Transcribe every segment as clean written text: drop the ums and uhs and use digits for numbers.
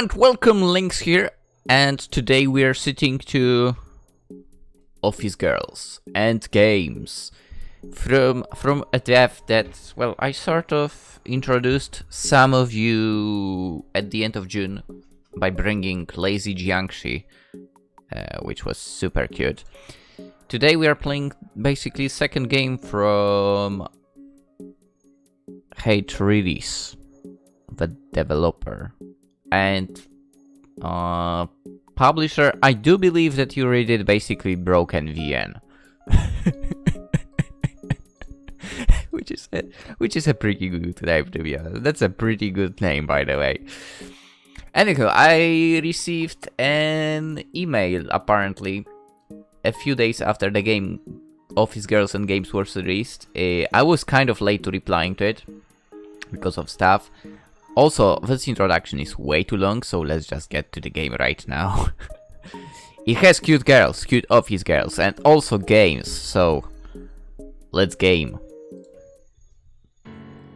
and welcome, Lynx here, and today we are sitting to Office Girls and games from a dev that, well, I sort of introduced some of you at the end of June by bringing Lazy Jiangxi, which was super cute. Today we are playing basically second game from hatereallys, the developer. And publisher, I do believe that you read it basically BRXKENVN. which is a pretty good name, to be honest. That's a pretty good name, by the way. Anyhow, I received an email apparently a few days after the game Office Girls and Games was released. I was kind of late to replying to it because of stuff. Also, this introduction is way too long, so let's just get to the game right now. It has cute girls, cute office girls, and also games, so let's game.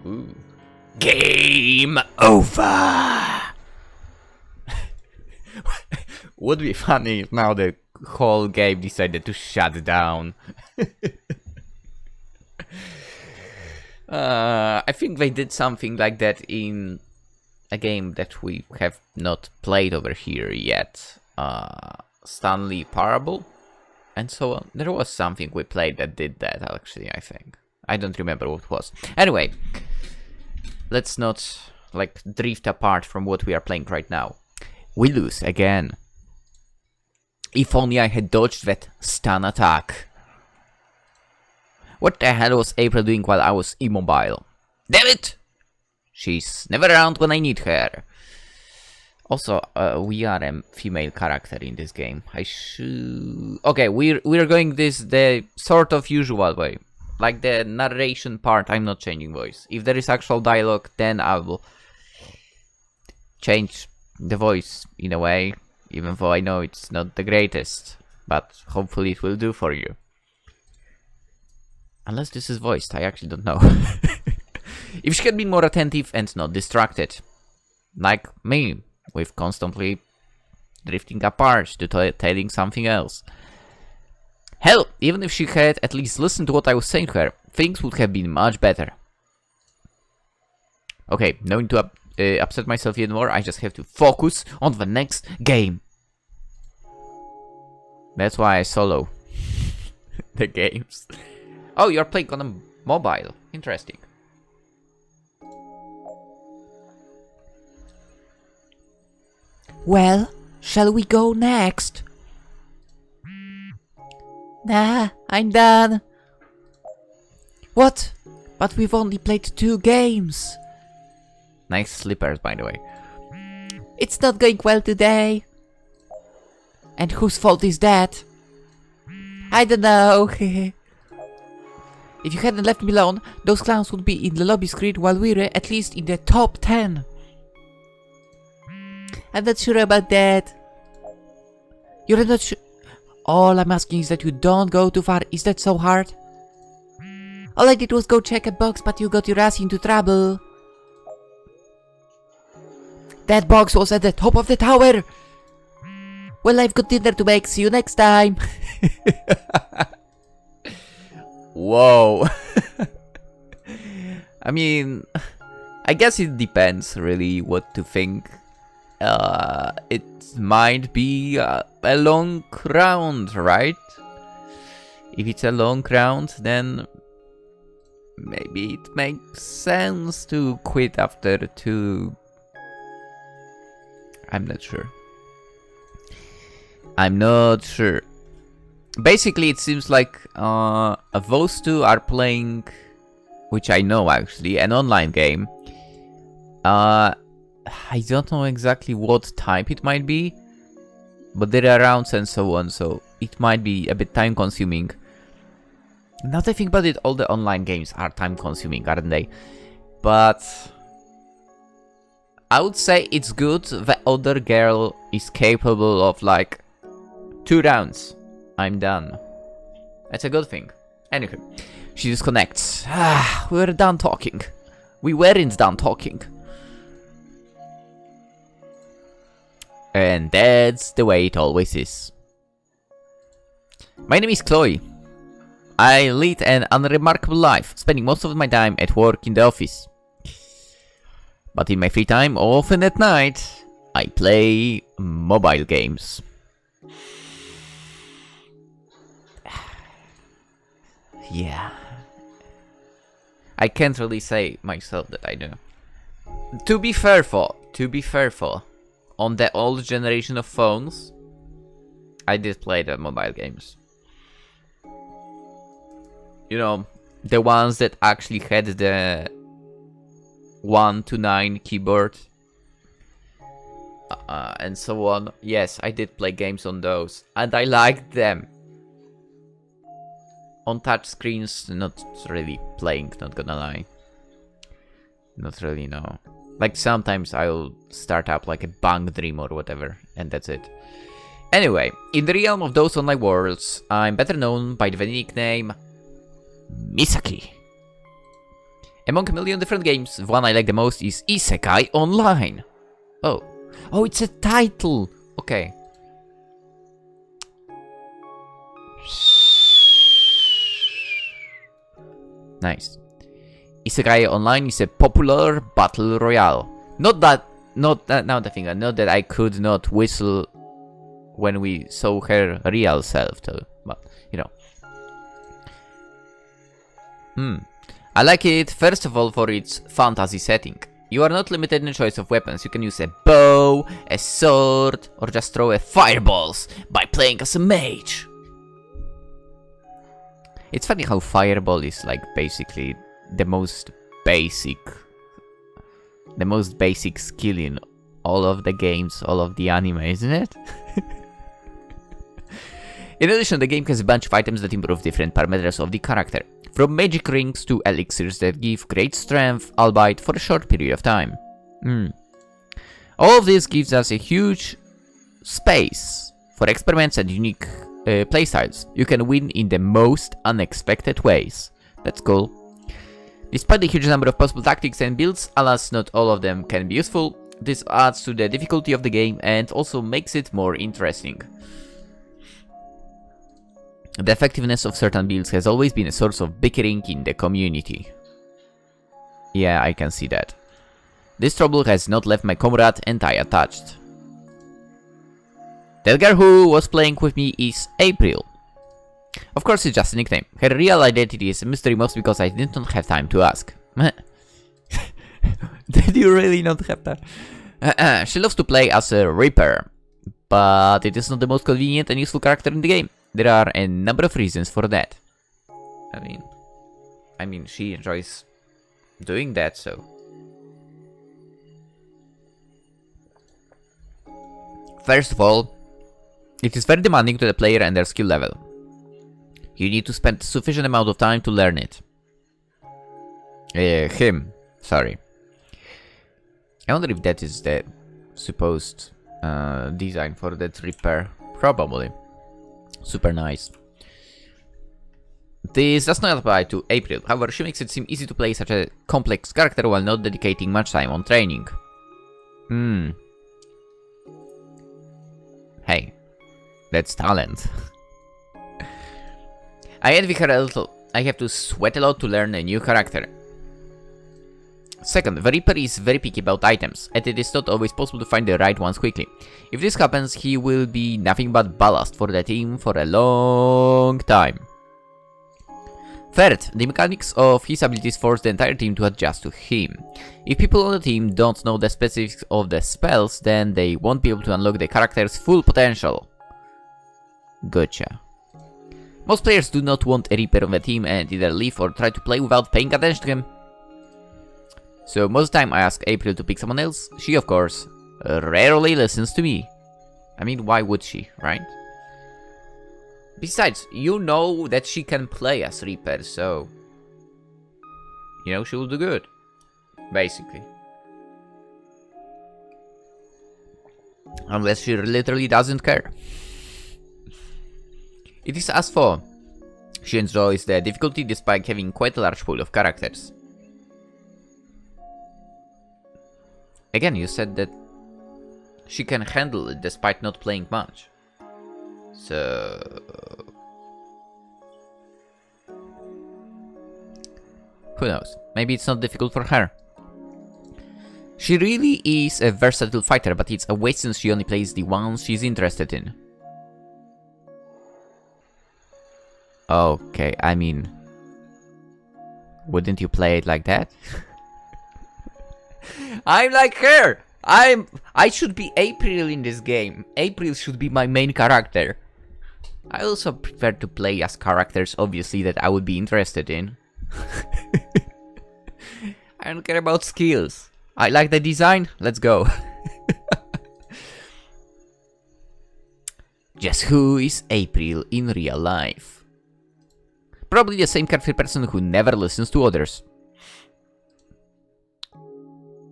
Ooh. Game over! Would be funny if now the whole game decided to shut down. I think they did something like that in a game that we have not played over here yet. Stanley Parable and so on. There was something we played that did that, actually, I think. I don't remember what it was. Anyway, let's not like drift apart from what we are playing right now. We lose again. If only I had dodged that stun attack. What the hell was April doing while I was immobile? Damn it! She's never around when I need her. Also, we are a female character in this game. I should... Okay, we're going the sort of usual way. Like the narration part, I'm not changing voice. If there is actual dialogue, then I will change the voice in a way. Even though I know it's not the greatest. But hopefully it will do for you. Unless this is voiced, I actually don't know. If she had been more attentive and not distracted. Like me, with constantly drifting apart to telling something else. Hell, even if she had at least listened to what I was saying to her, things would have been much better. Okay, no need to upset myself yet more, I just have to focus on the next game. That's why I solo the games. Oh, you're playing on a mobile. Interesting. Well, shall we go next? Nah, I'm done. What? But we've only played 2 games. Nice slippers, by the way. It's not going well today. And whose fault is that? I don't know. If you hadn't left me alone, those clowns would be in the lobby screen while we're at least in the top 10. I'm not sure about that. You're not sure? All I'm asking is that you don't go too far. Is that so hard? All I did was go check a box, but you got your ass into trouble. That box was at the top of the tower. Well, I've got dinner to make. See you next time. Whoa. I mean, I guess it depends really what to think. It might be a long round, right? If it's a long round, then maybe it makes sense to quit after 2. I'm not sure. I'm not sure. Basically, it seems like those two are playing, which I know actually, an online game. I don't know exactly what type it might be, but there are rounds and so on, so it might be a bit time consuming. Now that I think about it, all the online games are time consuming, aren't they? But I would say it's good the other girl is capable of like 2 rounds. I'm done. That's a good thing. Anyway, she disconnects. We were done talking. We weren't done talking. And that's the way it always is. My name is Chloe. I lead an unremarkable life, spending most of my time at work in the office. But in my free time, often at night, I play mobile games. Yeah. I can't really say myself that I do. To be faithful, on the old generation of phones, I did play the mobile games. You know, the ones that actually had the 1 to 9 keyboard. And so on. Yes, I did play games on those. And I liked them. On touch screens, not really playing, not gonna lie. Not really, no. Like sometimes I'll start up like a Bang Dream or whatever, and that's it. Anyway, in the realm of those online worlds, I'm better known by the nickname Misaki. Among a million different games, the one I like the most is Isekai Online. Oh, it's a title. Okay. Nice. Isekai Online is a popular battle royale. Not that I could not whistle when we saw her real self, though. But you know. I like it first of all for its fantasy setting. You are not limited in the choice of weapons. You can use a bow, a sword, or just throw a fireballs by playing as a mage. It's funny how fireball is like basically the most basic skill in all of the games, all of the anime, isn't it? In addition, the game has a bunch of items that improve different parameters of the character, from magic rings to elixirs that give great strength, albeit for a short period of time. All of this gives us a huge space for experiments and unique playstyles. You can win in the most unexpected ways. That's cool. Despite the huge number of possible tactics and builds, alas, not all of them can be useful. This adds to the difficulty of the game and also makes it more interesting. The effectiveness of certain builds has always been a source of bickering in the community. Yeah, I can see that. This trouble has not left my comrade untouched. That girl who was playing with me is April. Of course, it's just a nickname. Her real identity is a mystery, most because I did not have time to ask. Did you really not have time? She loves to play as a Reaper, but it is not the most convenient and useful character in the game. There are a number of reasons for that. I mean, she enjoys doing that, so. First of all, it is very demanding to the player and their skill level. You need to spend sufficient amount of time to learn it. Sorry. I wonder if that is the supposed design for that Reaper. Probably. Super nice. This does not apply to April, however she makes it seem easy to play such a complex character while not dedicating much time on training. Hey, that's talent. I envy her a little. I have to sweat a lot to learn a new character. Second, the Reaper is very picky about items, and it is not always possible to find the right ones quickly. If this happens, he will be nothing but ballast for the team for a long time. Third, the mechanics of his abilities force the entire team to adjust to him. If people on the team don't know the specifics of the spells, then they won't be able to unlock the character's full potential. Gotcha. Most players do not want a Reaper on the team and either leave or try to play without paying attention to him. So most of the time I ask April to pick someone else. She, of course, rarely listens to me. I mean, why would she, right? Besides, you know that she can play as Reaper, so... you know, she will do good. Basically. Unless she literally doesn't care. It is as for. She enjoys the difficulty despite having quite a large pool of characters. Again, you said that she can handle it despite not playing much. So... who knows? Maybe it's not difficult for her. She really is a versatile fighter, but it's a waste since she only plays the ones she's interested in. Okay, I mean... wouldn't you play it like that? I'm like her! I should be April in this game. April should be my main character. I also prefer to play as characters, obviously, that I would be interested in. I don't care about skills. I like the design, let's go. Just who is April in real life? Probably the same carefree person who never listens to others.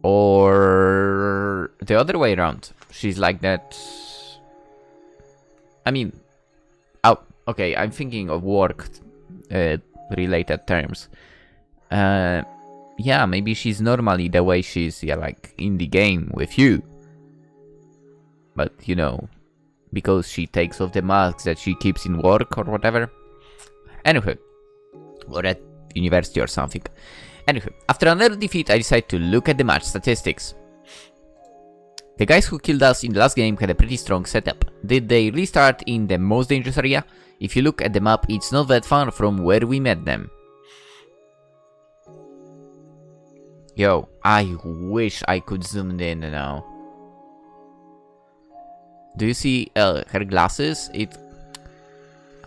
Or the other way around. She's like that. I mean, oh, okay, I'm thinking of work related terms. Yeah, maybe she's normally the way she's, yeah, like in the game with you. But, you know, because she takes off the masks that she keeps in work or whatever. Anyway, or at university or something. Anyway, after another defeat, I decided to look at the match statistics. The guys who killed us in the last game had a pretty strong setup. Did they restart in the most dangerous area? If you look at the map, it's not that far from where we met them. Yo, I wish I could zoom in now. Do you see her glasses?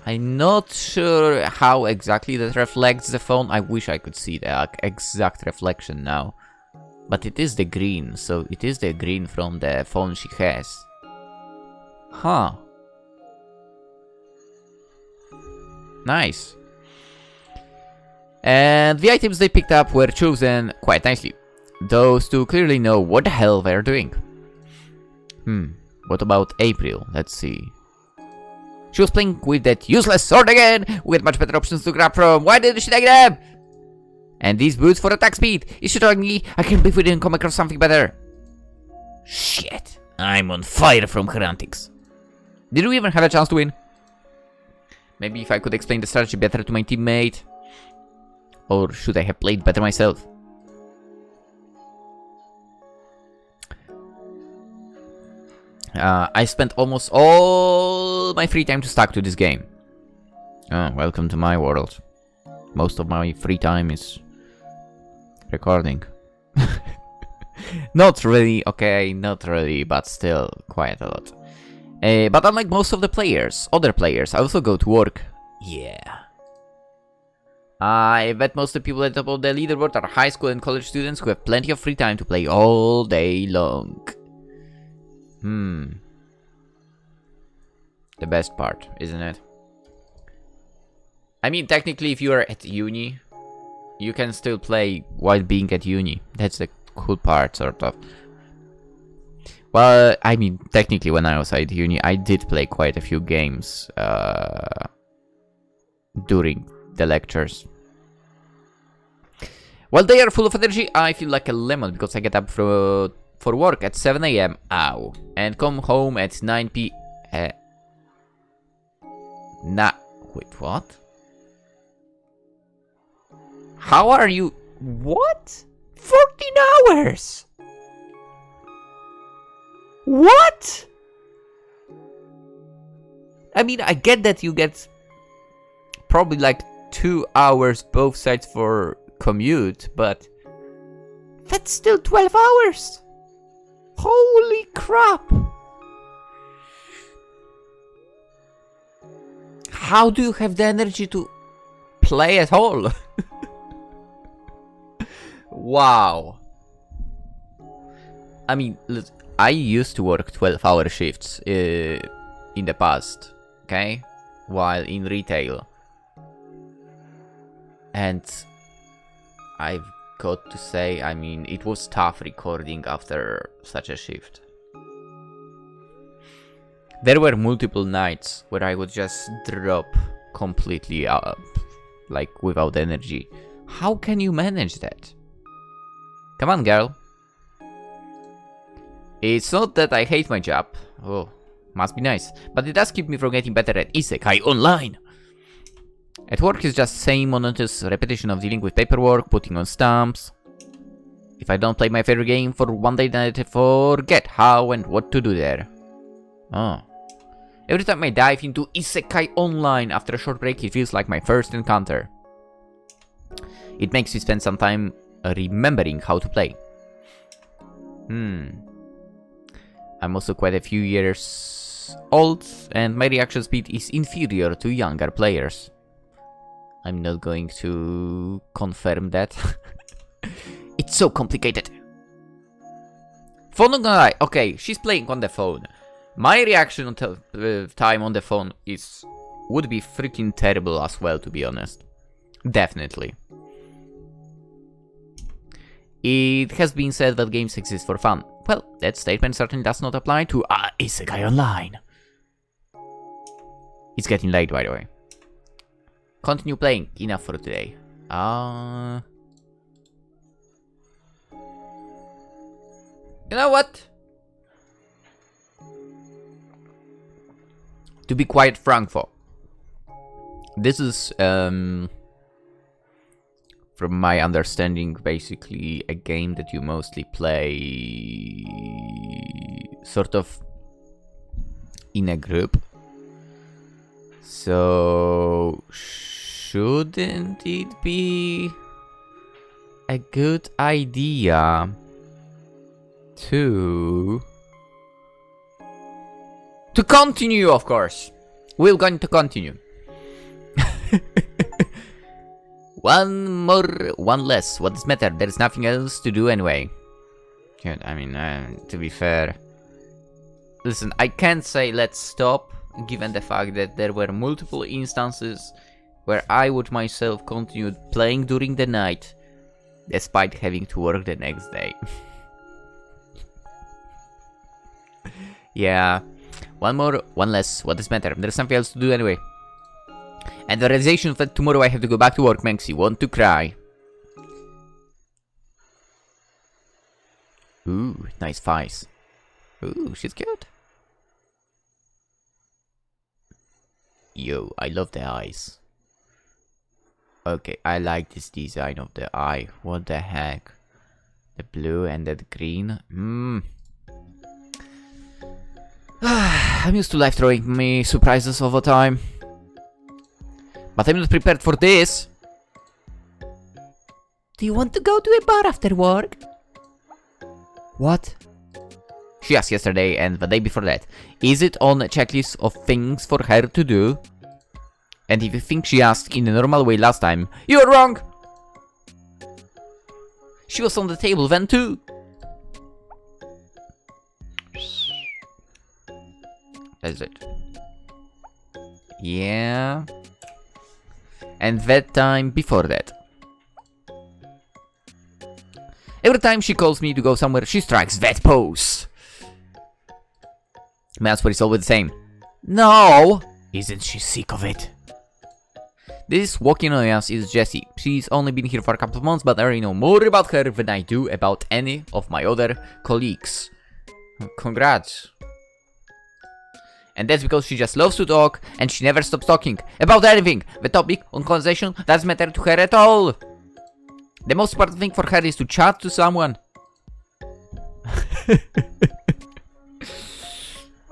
I'm not sure how exactly that reflects the phone. I wish I could see the exact reflection now. But it is the green, so it is the green from the phone she has. Huh. Nice. And the items they picked up were chosen quite nicely. Those two clearly know what the hell they're doing. What about April? Let's see. She was playing with that useless sword again! We had much better options to grab from. Why didn't she take them? And these boots for attack speed. Is she telling me? I can't believe we didn't come across something better. Shit. I'm on fire from her antics. Did we even have a chance to win? Maybe if I could explain the strategy better to my teammate. Or should I have played better myself? I spent almost all my free time to stuck to this game. Oh, welcome to my world. Most of my free time is recording. Not really, okay, not really, but still quite a lot. But unlike most of the other players, I also go to work. Yeah. I bet most of the people at the top of the leaderboard are high school and college students who have plenty of free time to play all day long. The best part, isn't it? I mean, technically, if you are at uni, you can still play while being at uni. That's the cool part, sort of. Well, I mean, technically, when I was at uni, I did play quite a few games during the lectures. While they are full of energy, I feel like a lemon because I get up for work at 7 AM, ow, and come home at 9 p.m. Wait, what? How are you? What? 14 hours? What? I mean, I get that you get probably like 2 hours both sides for commute, but that's still 12 hours. Holy crap. How do you have the energy to play at all? Wow. I mean, I used to work 12-hour shifts in the past, okay? While in retail. And I've got to say, I mean, it was tough recording after such a shift. There were multiple nights where I would just drop completely up, like without energy. How can you manage that? Come on, girl. It's not that I hate my job. Oh, must be nice. But it does keep me from getting better at Isekai Online. At work is just same monotonous repetition of dealing with paperwork, putting on stamps. If I don't play my favorite game for one day, then I forget how and what to do there. Oh. Every time I dive into Isekai Online after a short break, it feels like my first encounter. It makes me spend some time remembering how to play. I'm also quite a few years old, and my reaction speed is inferior to younger players. I'm not going to confirm that. It's so complicated. Phone on eye. Okay, she's playing on the phone. My reaction time on the phone would be freaking terrible as well, to be honest. Definitely. It has been said that games exist for fun. Well, that statement certainly does not apply to Isekai Online. It's getting late, by the way. Continue playing. Enough for today. You know what? To be quite frank, this is from my understanding, basically a game that you mostly play sort of in a group. So shouldn't it be a good idea to continue, of course. We're going to continue. One more, one less. What does matter? There's nothing else to do anyway. I mean, to be fair. Listen, I can't say let's stop, given the fact that there were multiple instances where I would myself continue playing during the night, despite having to work the next day. Yeah. One more, one less. What does matter? There's something else to do anyway. And the realization that tomorrow I have to go back to work makes you want to cry. Ooh, nice face. Ooh, she's cute. Yo, I love the eyes. Okay, I like this design of the eye. What the heck? The blue and the green. I'm used to life throwing me surprises all the time. But I'm not prepared for this. Do you want to go to a bar after work? What? She asked yesterday and the day before that. Is it on a checklist of things for her to do? And if you think she asked in a normal way last time, you're wrong! She was on the table then too. That's it. Yeah. And that time before that. Every time she calls me to go somewhere, she strikes that pose. My answer is always the same. No! Isn't she sick of it? This walking annoyance is Jessie. She's only been here for a couple of months, but I already know more about her than I do about any of my other colleagues. Congrats. And that's because she just loves to talk, and she never stops talking about anything. The topic on conversation doesn't matter to her at all. The most important thing for her is to chat to someone.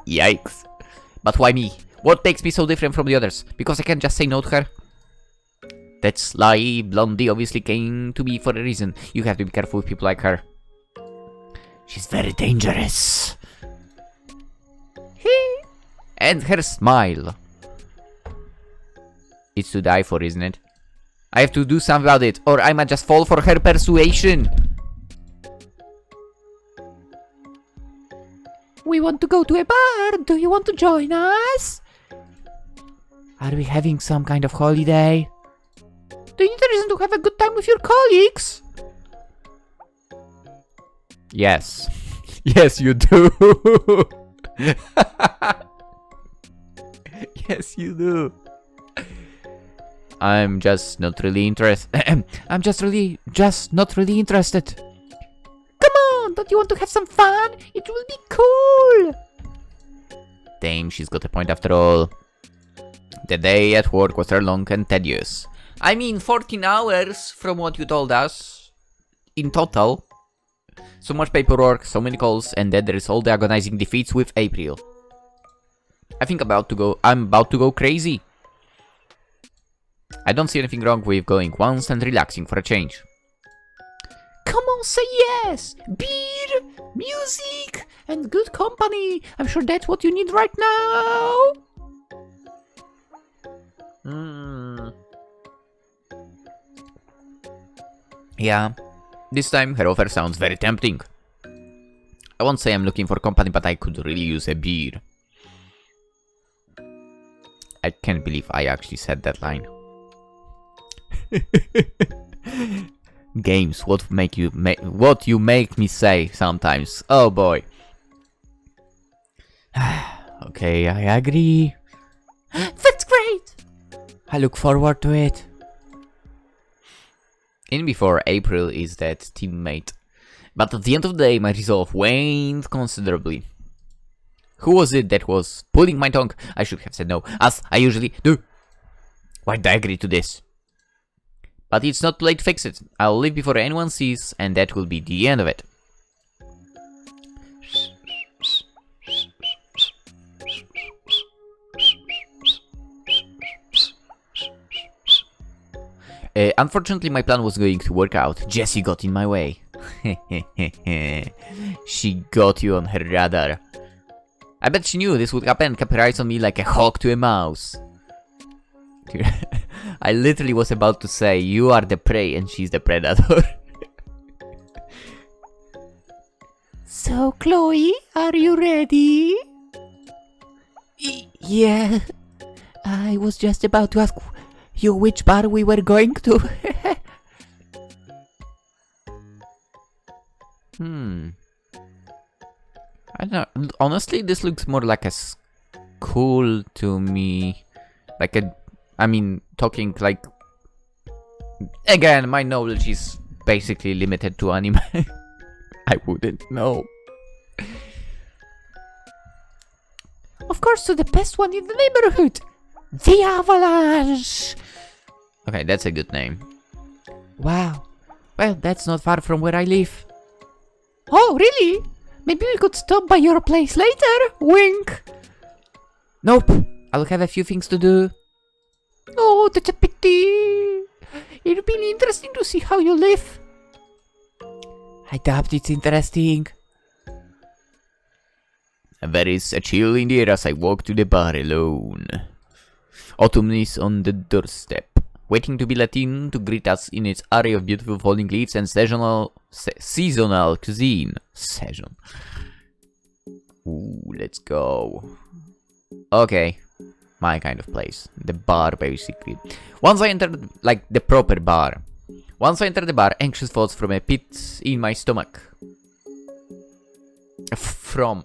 Yikes. But why me? What makes me so different from the others? Because I can't just say no to her? That sly blondie obviously came to me for a reason. You have to be careful with people like her. She's very dangerous. And her smile. It's to die for, isn't it? I have to do something about it, or I might just fall for her persuasion. We want to go to a bar. Do you want to join us? Are we having some kind of holiday? Do you need a reason to have a good time with your colleagues? Yes. Yes, you do. Yes, you do. I'm just not really interested. I'm just not really interested. Come on, don't Don't you want to have some fun? It will be cool! Damn, she's got a point after all. The day at work was long and tedious. I mean, 14 hours from what you told us. In total. So much paperwork, so many calls, and then there is all the agonizing defeats with April. I'm about to go crazy. I don't see anything wrong with going once and relaxing for a change. Come on, say yes! Beer, music, and good company. I'm sure that's what you need right now. Yeah, this time her offer sounds very tempting. I won't say I'm looking for company, but I could really use a beer. I can't believe I actually said that line. Games, what you make me say sometimes. Oh boy. Okay, I agree. That's great! I look forward to it. In before April is that teammate. But at the end of the day, my resolve waned considerably. Who was it that was pulling my tongue? I should have said no, as I usually do. Why did I agree to this? But it's not too late to fix it. I'll leave before anyone sees, and that will be the end of it. Unfortunately, my plan was going to work out. Jessie got in my way. She got you on her radar. I bet she knew this would happen and kept her eyes on me like a hawk to a mouse. I literally was about to say, you are the prey and she's the predator. So, Chloe, are you ready? Yeah. I was just about to ask you which bar we were going to. I don't know. Honestly, this looks more like a school to me. Like a... I mean, talking like... Again, my knowledge is basically limited to anime. I wouldn't know. Of course, to the best one in the neighborhood. The Avalanche! Okay, that's a good name. Wow. Well, that's not far from where I live. Oh, really? Maybe we could stop by your place later? Wink! Nope. I'll have a few things to do. Oh, that's a pity. It'd be interesting to see how you live. I doubt it's interesting. There is a chill in the air as I walk to the bar alone. Autumn is on the doorstep, waiting to be let in to greet us in its array of beautiful falling leaves and seasonal cuisine. Season. Ooh, let's go. Okay, my kind of place. The bar, basically. Once I entered, like, the proper bar. Once I entered the bar, anxious thoughts from a pit in my stomach. Form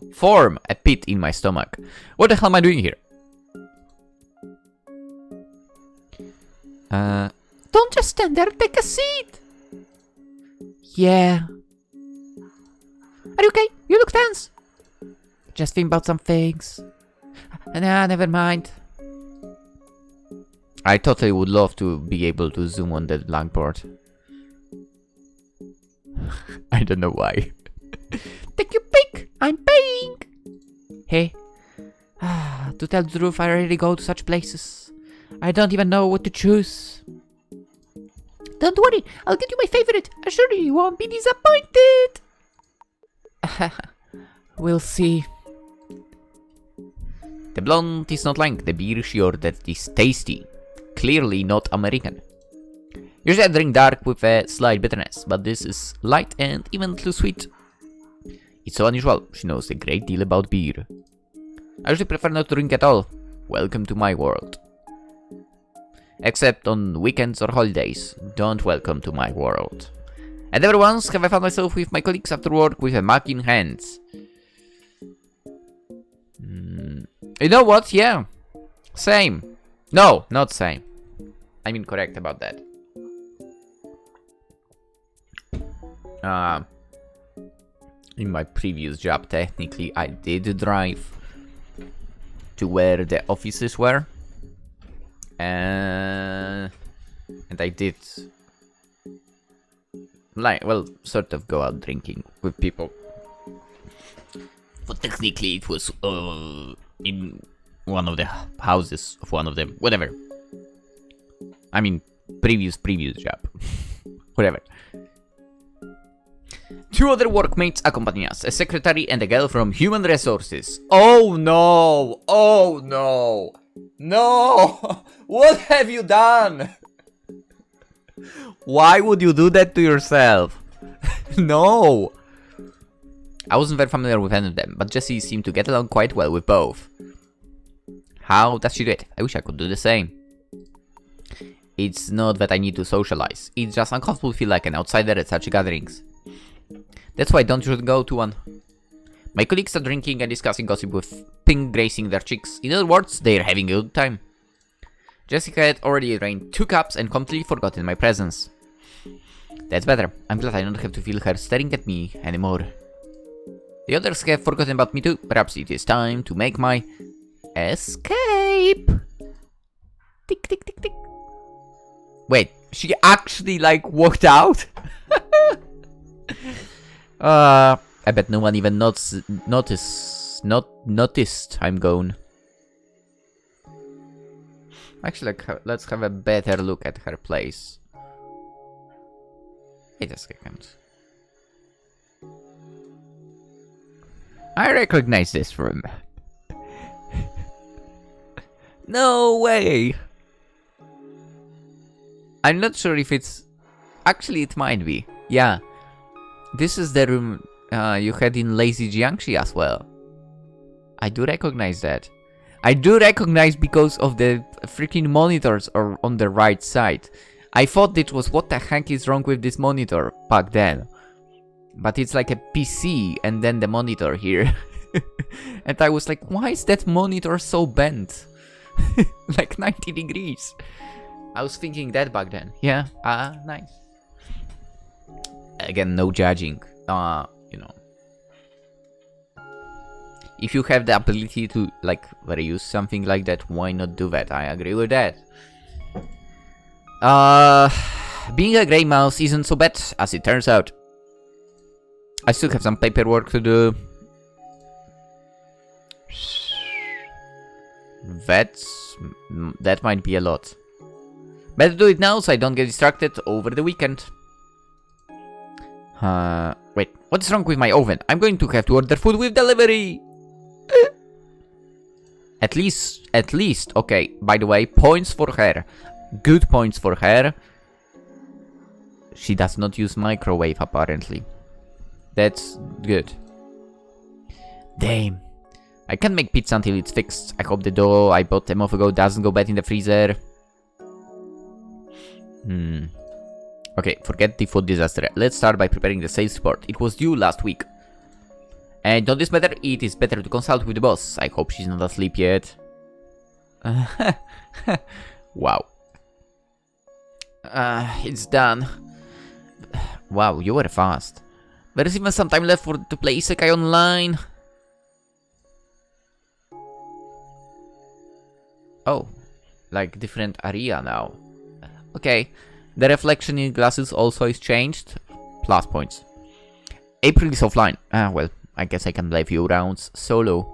a pit in my stomach. What the hell am I doing here? Don't just stand there, take a seat. Yeah. Are you okay? You look tense. Just think about some things. Nah, never mind. I totally would love to be able to zoom on the blackboard. I don't know why. Take your pick. I'm paying. Hey. To tell the truth, I rarely go to such places. I don't even know what to choose. Don't worry, I'll get you my favorite. I assure you won't be disappointed. We'll see. The blonde is not lying. The beer she ordered is tasty. Clearly not American. Usually I drink dark with a slight bitterness, but this is light and even too sweet. It's so unusual. She knows a great deal about beer. I usually prefer not to drink at all. Welcome to my world. Except on weekends or holidays. Don't welcome to my world. And never once have I found myself with my colleagues after work with a mug in hands. You know what? Yeah. Same. No, not same. I'm incorrect about that. in my previous job, technically, I did drive to where the offices were. And I did, like, well, sort of go out drinking with people. But technically it was in one of the houses of one of them, whatever. I mean, previous job. Whatever. 2 other workmates accompany us, a secretary and a girl from human resources. Oh no! Oh no! No! What have you done? Why would you do that to yourself? No! I wasn't very familiar with any of them, but Jessie seemed to get along quite well with both. How does she do it? I wish I could do the same. It's not that I need to socialize, it's just uncomfortable to feel like an outsider at such gatherings. That's why I don't usually go to one. My colleagues are drinking and discussing gossip with pink gracing their cheeks. In other words, they're having a good time. Jessica had already drained 2 cups and completely forgotten my presence. That's better. I'm glad I don't have to feel her staring at me anymore. The others have forgotten about me too. Perhaps it is time to make my escape. Tick, tick, tick, tick. Wait, she actually like walked out? I bet no one even noticed I'm gone. Actually, let's have a better look at her place. Wait a second. I recognize this room. No way! I'm not sure if it's... Actually, it might be. Yeah. This is the room you had in Lazy Jiangxi as well. I do recognize that. I do recognize because of the freaking monitors are on the right side. I thought it was what the heck is wrong with this monitor back then. But it's like a PC and then the monitor here. And I was like, why is that monitor so bent? Like 90 degrees. I was thinking that back then. Yeah, nice. Again, no judging. You know. If you have the ability to, like, reuse something like that, why not do that? I agree with that. Being a grey mouse isn't so bad, as it turns out. I still have some paperwork to do. That might be a lot. Better do it now so I don't get distracted over the weekend. Wait, what's wrong with my oven? I'm going to have to order food with delivery. At least, okay, by the way, points for her. Good points for her. She does not use microwave, apparently. That's good. Damn. I can't make pizza until it's fixed. I hope the dough I bought a month ago doesn't go bad in the freezer. Okay, forget the food disaster. Let's start by preparing the sales report. It was due last week. And on this matter, it is better to consult with the boss. I hope she's not asleep yet. Wow. It's done. Wow, you were fast. There is even some time left to play Isekai Online. Oh, like different area now. Okay. The reflection in glasses also is changed. Plus points. April is offline. Well, I guess I can play a few rounds solo.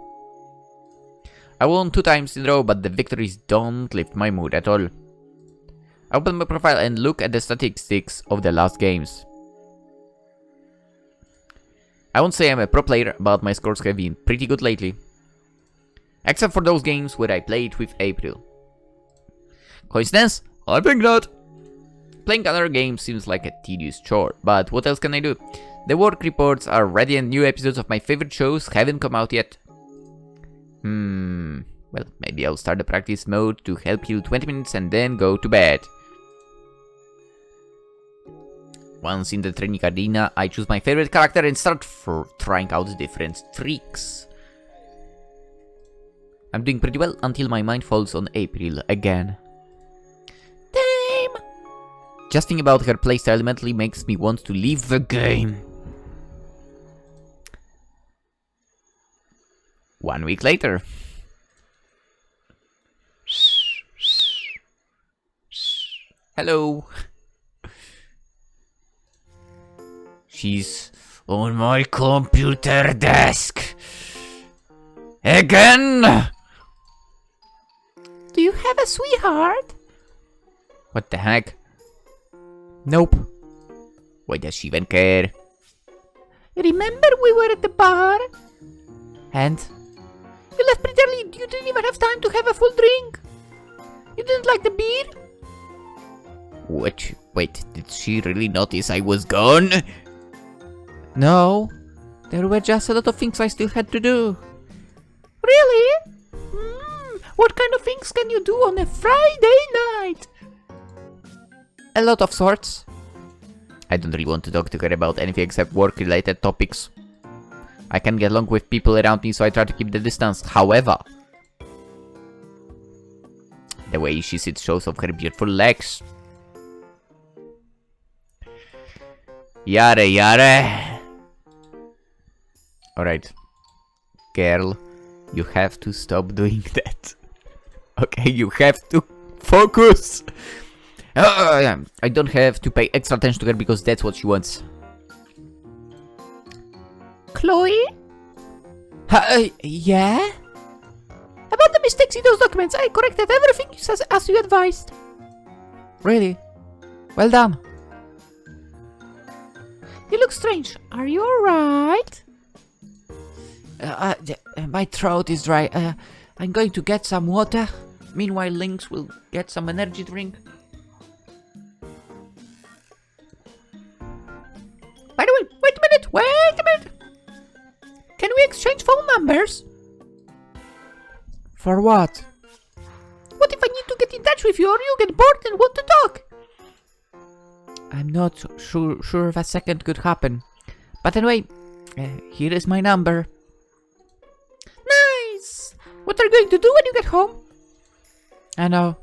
I won 2 times in a row, but the victories don't lift my mood at all. I open my profile and look at the statistics of the last games. I won't say I'm a pro player, but my scores have been pretty good lately. Except for those games where I played with April. Coincidence? I think not. Playing other games seems like a tedious chore, but what else can I do? The work reports are ready and new episodes of my favorite shows haven't come out yet. Well, maybe I'll start the practice mode to help heal 20 minutes and then go to bed. Once in the training arena, I choose my favorite character and start trying out different tricks. I'm doing pretty well until my mind falls on April again. Damn! Just thinking about her playstyle mentally makes me want to leave the game. 1 week later. Hello. She's on my computer desk. Again! Do you have a sweetheart? What the heck? Nope. Why does she even care? Remember we were at the bar? And? You left pretty early. You didn't even have time to have a full drink. You didn't like the beer? What? Wait, did she really notice I was gone? No. There were just a lot of things I still had to do. Really? What kind of things can you do on a Friday night? A lot of sorts. I don't really want to talk to her about anything except work-related topics. I can get along with people around me, so I try to keep the distance. However, the way she sits shows off her beautiful legs. Yare yare. Alright. Girl, you have to stop doing that. Okay, you have to focus. I don't have to pay extra attention to her because that's what she wants. Chloe? Yeah? About the mistakes in those documents, I corrected everything as you advised. Really? Well done. You look strange. Are you alright? My throat is dry. I'm going to get some water. Meanwhile, Lynx will get some energy drink. By the way, wait a minute! Can we exchange phone numbers? For what? What if I need to get in touch with you or you get bored and want to talk? I'm not sure if a second could happen. But anyway, here is my number. Nice! What are you going to do when you get home? I know.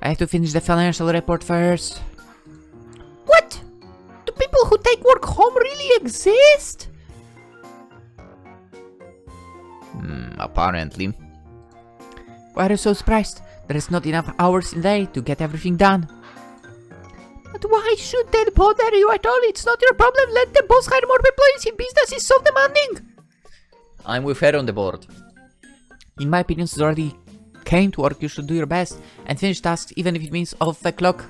I have to finish the financial report first. What? Do people who take work home really exist? Apparently. Why are you so surprised? There is not enough hours in the day to get everything done. But why should that bother you at all? It's not your problem. Let the boss hire more employees. His business is so demanding. I'm with her on the board. In my opinion, since you already came to work, you should do your best and finish tasks even if it means off the clock.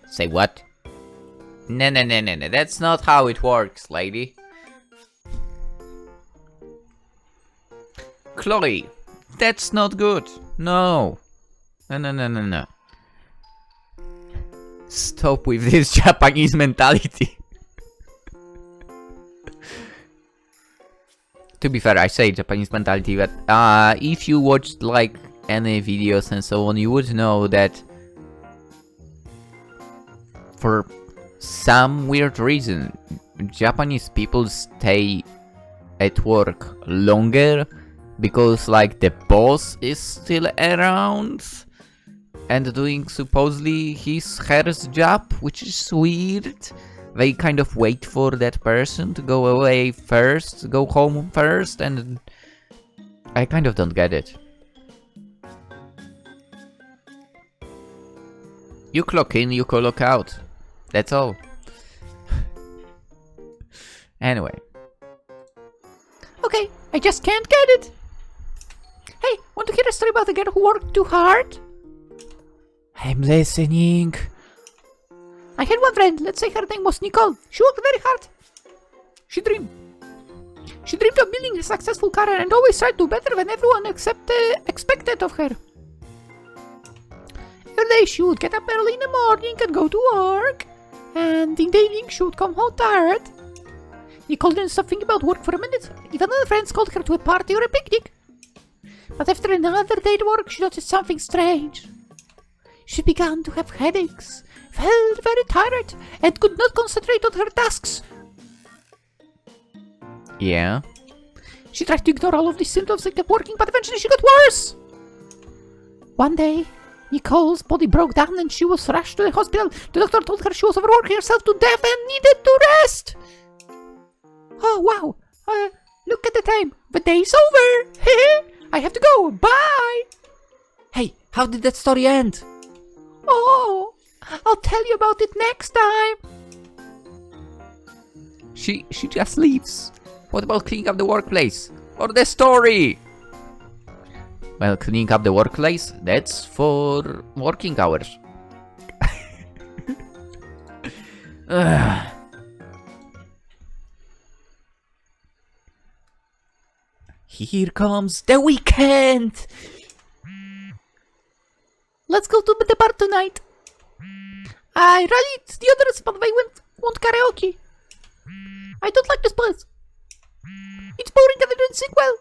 Say what? No, that's not how it works, lady. Chloe, that's not good. No. No. Stop with this Japanese mentality. To be fair, I say Japanese mentality, but if you watched like any videos and so on, you would know that for some weird reason, Japanese people stay at work longer because like the boss is still around and doing supposedly her job, which is weird. They kind of wait for that person to go away first, go home first, and I kind of don't get it. You clock in, you clock out. That's all. Anyway. Okay, I just can't get it. Hey, want to hear a story about a girl who worked too hard? I'm listening. I had one friend, let's say her name was Nicole. She worked very hard. She dreamed of building a successful career and always tried to do better than everyone expected of her. Every day she would get up early in the morning and go to work. And in the evening she would come home tired. Nicole didn't stop thinking about work for a minute. Even other friends called her to a party or a picnic. But after another day at work, she noticed something strange. She began to have headaches, felt very tired, and could not concentrate on her tasks. Yeah? She tried to ignore all of these symptoms and kept working, but eventually she got worse. One day, Nicole's body broke down and she was rushed to the hospital. The doctor told her she was overworking herself to death and needed to rest. Oh wow, Look at the time. The day's over. I have to go. Bye. Hey, how did that story end? Oh, I'll tell you about it next time. She just leaves. What about cleaning up the workplace? Or the story? Well, cleaning up the workplace, that's for working hours. Here comes the weekend. Let's go to the bar tonight. I rallied the others, but they want karaoke. I don't like this place. It's boring and I don't sing well.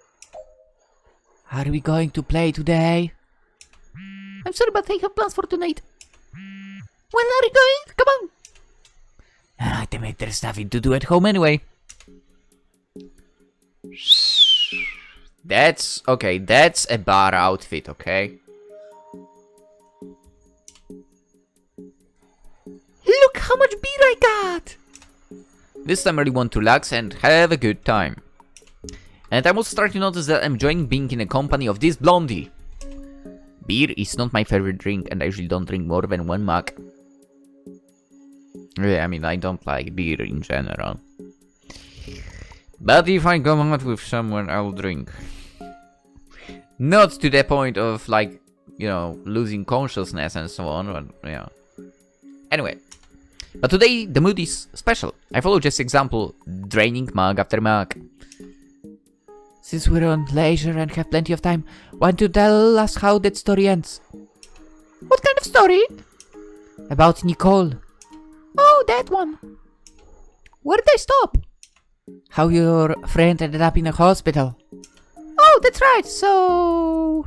Are we going to play today? I'm sorry, but I have plans for tonight. When are we going? Come on. There's nothing to do at home anyway. That's okay, that's a bar outfit, okay? Look how much beer I got! This time I really want to relax and have a good time. And I'm also starting to notice that I'm enjoying being in the company of this blondie. Beer is not my favorite drink and I usually don't drink more than one mug. Yeah, I mean, I don't like beer in general. But if I go out with someone, I'll drink. Not to the point of, like, you know, losing consciousness and so on, but, yeah. Anyway. But today, the mood is special. I follow Jessie's example, draining mug after mug. Since we're on leisure and have plenty of time, why don't you tell us how that story ends? What kind of story? About Nicole. Oh, that one. Where did I stop? How your friend ended up in a hospital. Oh, that's right. So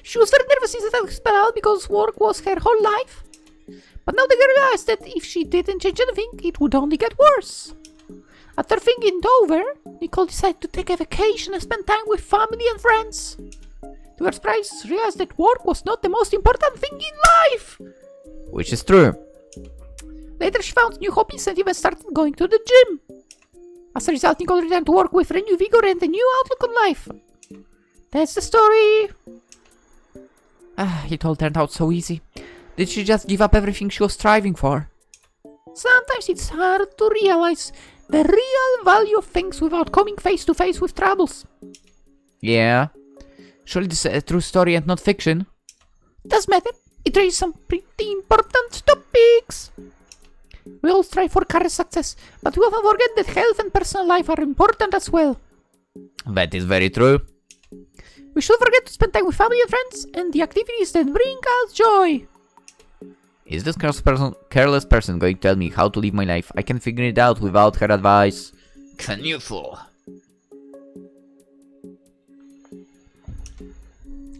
she was very nervous in the hospital because work was her whole life. But now they realized that if she didn't change anything, it would only get worse. After thinking it over, Nicole decided to take a vacation and spend time with family and friends. To her surprise, realized that work was not the most important thing in life. Which is true. Later she found new hobbies and even started going to the gym. As a result, Nicole returned to work with renewed vigor and a new outlook on life. That's the story. It all turned out so easy. Did she just give up everything she was striving for? Sometimes it's hard to realize the real value of things without coming face to face with troubles. Yeah. Surely this is a true story and not fiction. Doesn't matter. It raises some pretty important topics. We all strive for career success, but we often forget that health and personal life are important as well. That is very true. We should forget to spend time with family and friends and the activities that bring us joy. Is this careless person going to tell me how to live my life? I can figure it out without her advice. Can you fool?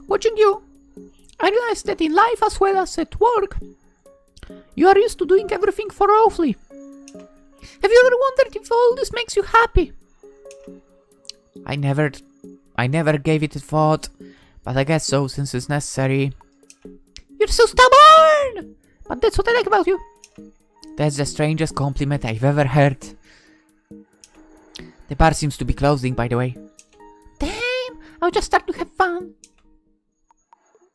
Watching you, I realized that in life as well as at work, you are used to doing everything thoroughly. Have you ever wondered if all this makes you happy? I never gave it a thought, but I guess so since it's necessary. You're so stubborn! But that's what I like about you. That's the strangest compliment I've ever heard. The bar seems to be closing, by the way. Damn! I'll just start to have fun.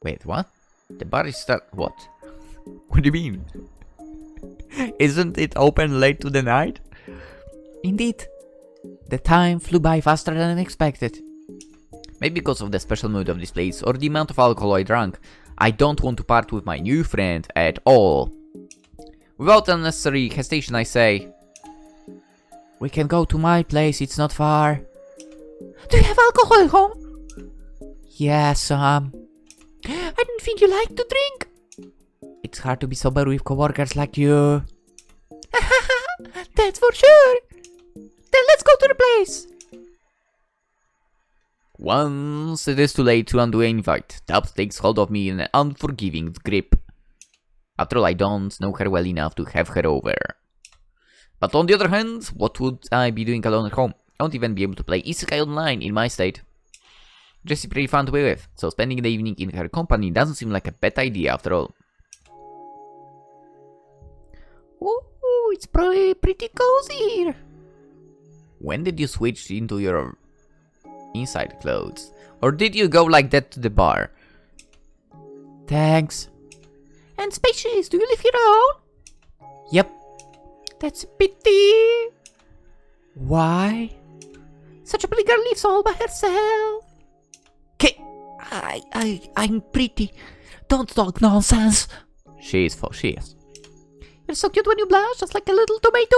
Wait, what? The bar is what? What do you mean? Isn't it open late to the night? Indeed. The time flew by faster than expected. Maybe because of the special mood of this place or the amount of alcohol I drank, I don't want to part with my new friend at all. Without unnecessary hesitation, I say, we can go to my place, it's not far. Do you have alcohol at home? Yeah, some. I didn't think you liked to drink. It's hard to be sober with coworkers like you. That's for sure. Then let's go to the place. Once it is too late to undo an invite, Tubbs takes hold of me in an unforgiving grip. After all, I don't know her well enough to have her over. But on the other hand, what would I be doing alone at home? I won't even be able to play Isekai Online in my state. Jessie pretty fun to be with, so spending the evening in her company doesn't seem like a bad idea after all. Ooh, it's probably pretty cozy here. When did you switch into your inside clothes? Or did you go like that to the bar? Thanks. And Spaces, do you live here alone? Yep. That's a pity. Why? Such a pretty girl lives all by herself. Okay, I'm pretty. Don't talk nonsense. She is. You're so cute when you blush, just like a little tomato.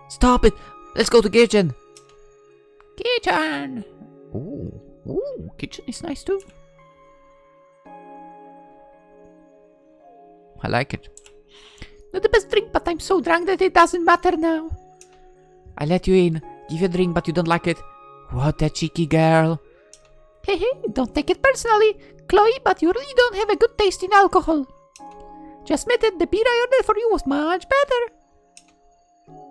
Stop it. Let's go to kitchen. Kitchen. Ooh, kitchen is nice too. I like it. Not the best drink, but I'm so drunk that it doesn't matter now. I let you in, give you a drink, but you don't like it. What a cheeky girl. Hey, don't take it personally, Chloe, but you really don't have a good taste in alcohol. Just admit it, the beer I ordered for you was much better.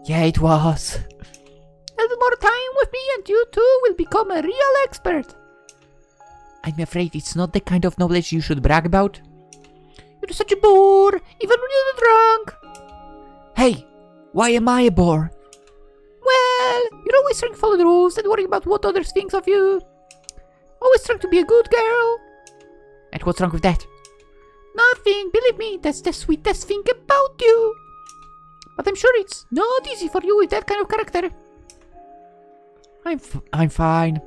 Yeah, it was. A little more time with me and you too will become a real expert. I'm afraid it's not the kind of knowledge you should brag about. You're such a bore, even when you're drunk. Hey, why am I a bore? Well, you're always trying to follow the rules and worrying about what others think of you. Always trying to be a good girl. And what's wrong with that? Nothing, believe me, that's the sweetest thing about you. But I'm sure it's not easy for you with that kind of character. I'm fine.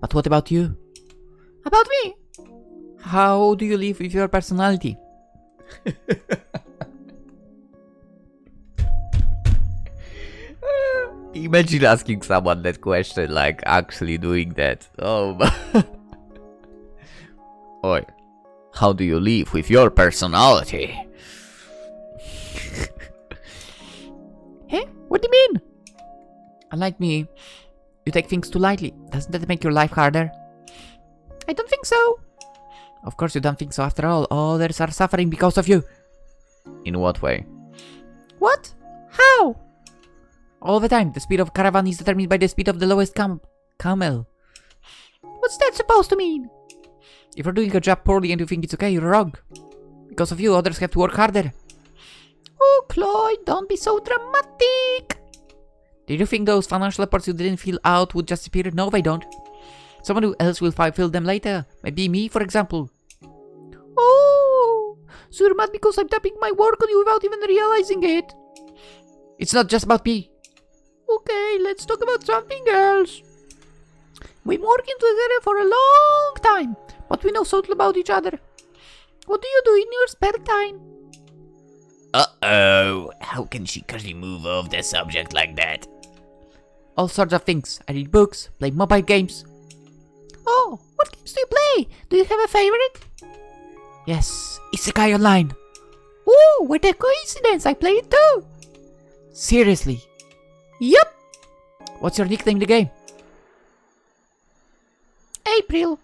But what about you? About me? How do you live with your personality? Imagine asking someone that question, like actually doing that. Oh, Oi, how do you live with your personality? Hey, what do you mean? Unlike me, you take things too lightly. Doesn't that make your life harder? I don't think so. Of course you don't think so. After all, others are suffering because of you. In what way? What? How? All the time, the speed of a caravan is determined by the speed of the lowest camel. What's that supposed to mean? If you're doing a job poorly and you think it's okay, you're wrong. Because of you, others have to work harder. Oh, Chloe, don't be so dramatic. Did you think those financial reports you didn't fill out would just appear? No, they don't. Someone else will fill them later. Maybe me, for example. Oh, so you're mad because I'm tapping my work on you without even realizing it. It's not just about me. Okay, let's talk about something else. We've been working together for a long time, but we know so little about each other. What do you do in your spare time? Uh-oh, how can she casually move off the subject like that? All sorts of things. I read books, play mobile games. Oh, what games do you play? Do you have a favorite? Yes, Isekai Online. Oh, what a coincidence, I play it too. Seriously? Yup. What's your nickname in the game? April.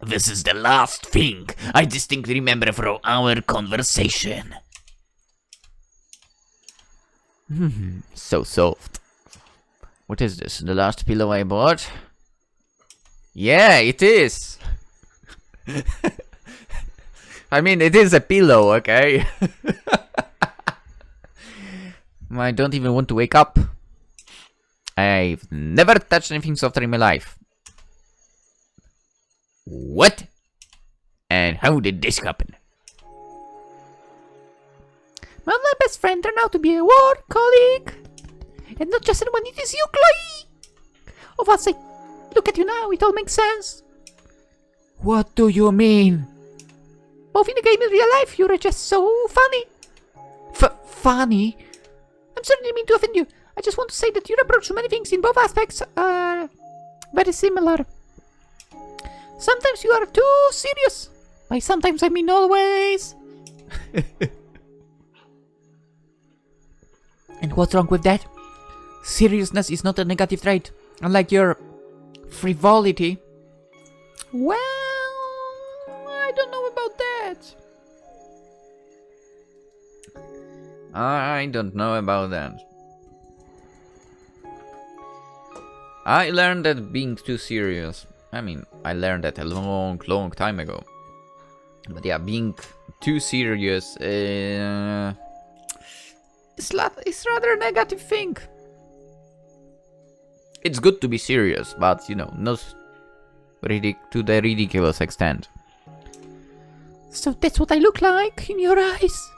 This is the last thing I distinctly remember from our conversation. So soft. What is this? The last pillow I bought? Yeah, it is. I mean, it is a pillow, okay? I don't even want to wake up. I've never touched anything softer in my life. What? And how did this happen? Well, my best friend turned out to be a work colleague. And not just anyone, it is you, Chloe. Of us, look at you now, it all makes sense. What do you mean? Both in the game and real life, you're just so funny. Funny? I'm certainly mean to offend you. I just want to say that your approach to many things in both aspects are very similar. Sometimes you are too serious. By sometimes I mean always. And what's wrong with that? Seriousness is not a negative trait, unlike your frivolity. Well, I don't know about that. I don't know about that. I learned that being too serious. I mean, I learned that a long time ago. But yeah, being too serious It's rather a negative thing. It's good to be serious, but, not to the ridiculous extent. So that's what I look like in your eyes?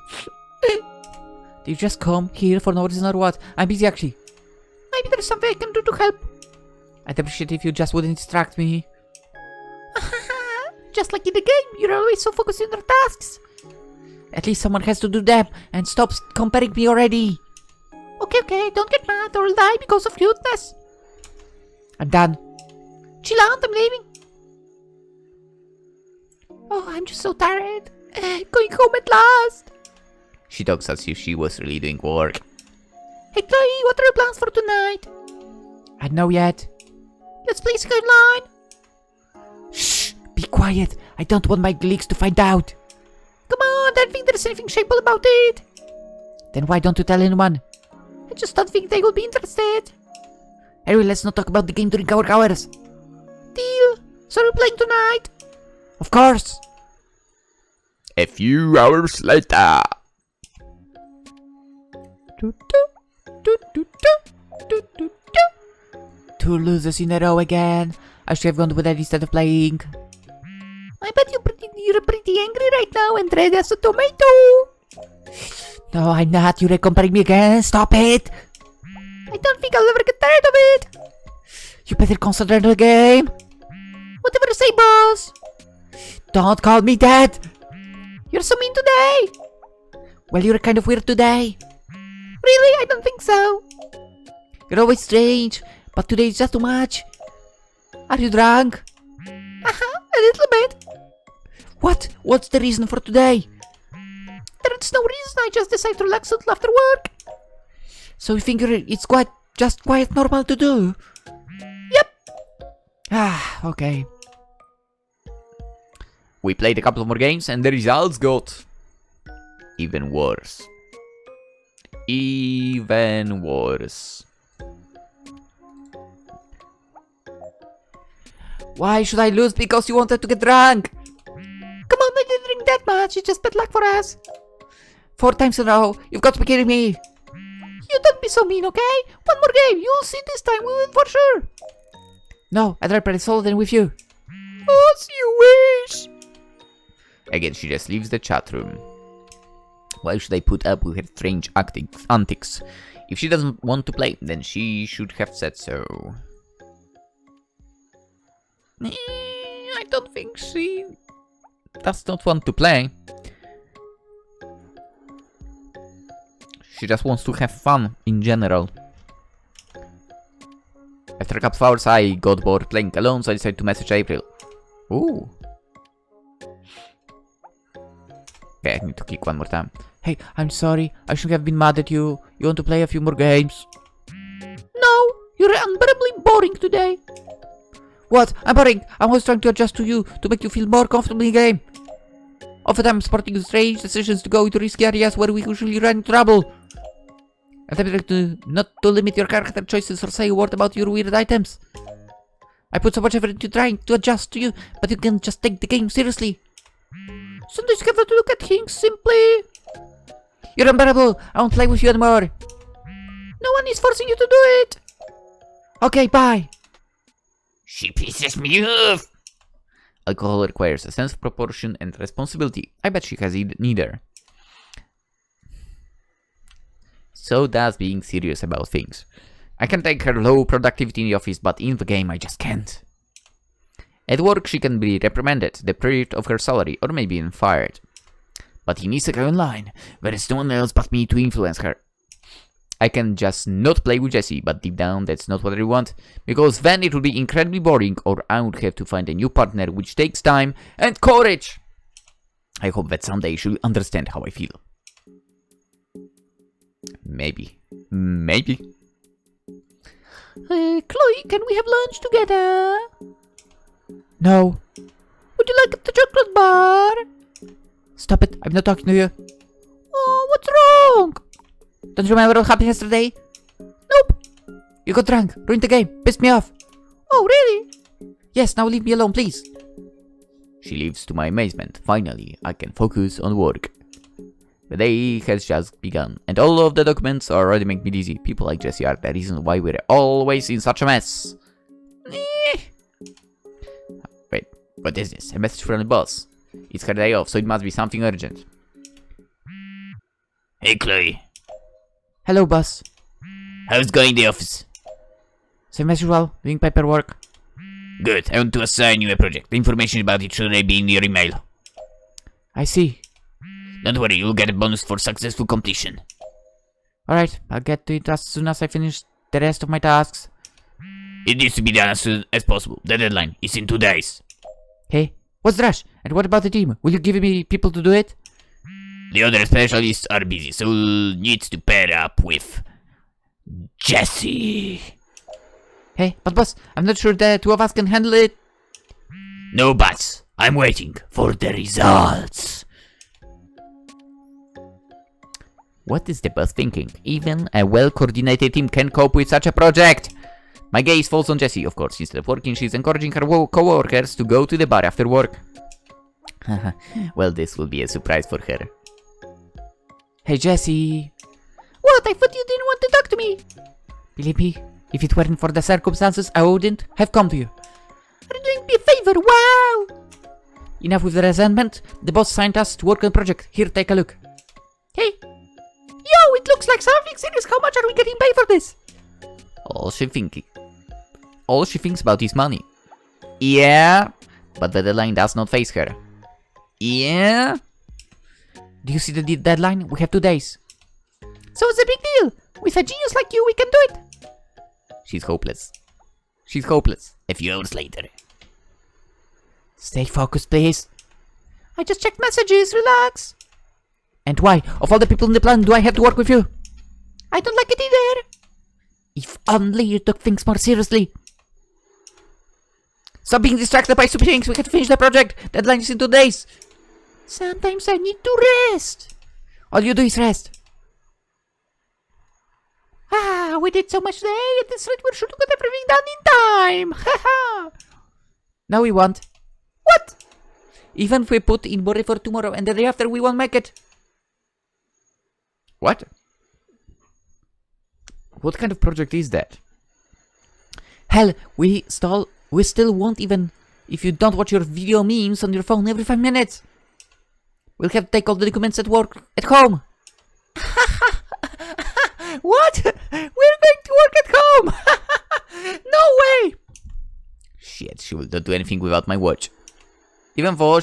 Do you just come here for no reason or what? I'm busy actually. Maybe there's something I can do to help. I'd appreciate if you just wouldn't distract me. Just like in the game, you're always so focused on your tasks. At least someone has to do them, and stop comparing me already. Okay, don't get mad or I'll die because of cuteness. I'm done. Chill out, I'm leaving. Oh, I'm just so tired. Going home at last. She talks as if she was really doing work. Hey Chloe, what are your plans for tonight? I don't know yet. Let's play Isekai Online. Shh, be quiet. I don't want my colleagues to find out. Come on, I don't think there's anything shameful about it. Then why don't you tell anyone? I just don't think they will be interested. Anyway, let's not talk about the game during our hours. Deal. So we're playing tonight? Of course. A few hours later. Two losers in a row again. I should have gone with that instead of playing. I bet you're pretty angry right now and red as a tomato. No, I'm not. You're comparing me again. Stop it. I don't think I'll ever get tired of it. You better concentrate on the game. Whatever you say, boss. Don't call me that. You're so mean today. Well, you're kind of weird today. Really? I don't think so. You're always strange, but today is just too much. Are you drunk? A little bit. What? What's the reason for today? There's no reason. I just decided to relax until after work. So you think it's quite normal to do? Yep. Okay. We played a couple more games and the results got even worse. Even worse. Why should I lose because you wanted to get drunk? Come on, I didn't drink that much. It's just bad luck for us. 4 times in a row. You've got to be kidding me. You don't be so mean, okay? One more game. You'll see this time we win for sure. No, I'd rather play solo than with you. As you wish. Again, she just leaves the chat room. Why should I put up with her strange antics? If she doesn't want to play, then she should have said so. I don't think she does not want to play. She just wants to have fun in general. After a couple of hours, I got bored playing alone, so I decided to message April. Ooh. Okay, I need to click one more time. Hey, I'm sorry. I should have been mad at you. You want to play a few more games? No, you're unbearably boring today. What? I'm boring. I'm always trying to adjust to you, to make you feel more comfortable in the game. Often I'm sporting strange decisions to go into risky areas where we usually run into trouble. And I'm trying not to limit your character choices or say a word about your weird items. I put so much effort into trying to adjust to you, but you can just take the game seriously. Sometimes you have to look at things simply. You're unbearable. I won't play with you anymore. No one is forcing you to do it. Okay, bye. She pisses me off. Alcohol requires a sense of proportion and responsibility. I bet she has neither. So does being serious about things. I can take her low productivity in the office, but in the game I just can't. At work she can be reprimanded, deprived of her salary, or maybe even fired. But in Isekai Online, there is no one else but me to influence her. I can just not play with Jessie, but deep down that's not what I want, because then it would be incredibly boring, or I would have to find a new partner, which takes time and courage. I hope that someday she'll understand how I feel. Maybe. Maybe. Chloe, can we have lunch together? No. Would you like the chocolate bar? Stop it, I'm not talking to you. Oh, what's wrong? Don't you remember what happened yesterday? Nope. You got drunk, ruined the game, pissed me off. Oh, really? Yes, now leave me alone, please. She leaves to my amazement. Finally, I can focus on work. The day has just begun, and all of the documents already make me dizzy. People like Jessie are the reason why we're always in such a mess. Wait, what is this? A message from the boss. It's her day off, so it must be something urgent. Hey, Chloe. Hello, boss. How's going the office? Same as usual, doing paperwork. Good, I want to assign you a project. The information about it should be in your email. I see. Don't worry, you'll get a bonus for successful completion. Alright, I'll get to it as soon as I finish the rest of my tasks. It needs to be done as soon as possible. The deadline is in 2 days. Hey, what's the rush? And what about the team? Will you give me people to do it? The other specialists are busy, so we'll need to pair up with Jessie. Hey, but boss, I'm not sure the two of us can handle it. No buts. I'm waiting for the results. What is the boss thinking? Even a well-coordinated team can cope with such a project. My gaze falls on Jessie, of course. Instead of working, she's encouraging her co-workers to go to the bar after work. Well, this will be a surprise for her. Hey, Jessie. What? I thought you didn't want to talk to me. Believe me, if it weren't for the circumstances, I wouldn't have come to you. Are you doing me a favor? Wow! Enough with the resentment. The boss signed us to work on the project. Here, take a look. Hey. Yo, it looks like something serious. How much are we getting paid for this? All she thinks about is money. Yeah, but the deadline does not face her. Yeah. Do you see the deadline? We have 2 days. So it's a big deal. With a genius like you, we can do it. She's hopeless. She's hopeless. A few hours later. Stay focused, please. I just checked messages. Relax. And why? Of all the people in the plan, do I have to work with you? I don't like it either. If only you took things more seriously. Stop being distracted by stupid things. We have to finish the project. Deadline is in 2 days. Sometimes I need to rest. All you do is rest. Ah, we did so much today. At this rate, we should get everything done in time. Haha. No, we won't. What? Even if we put in Bori for tomorrow and the day after, we won't make it. What? What kind of project is that? Hell, we still won't even if you don't watch your video memes on your phone every 5 minutes. We'll have to take all the documents at work at home. What? We're going to work at home. No way. Shit, she will not do anything without my watch. Even though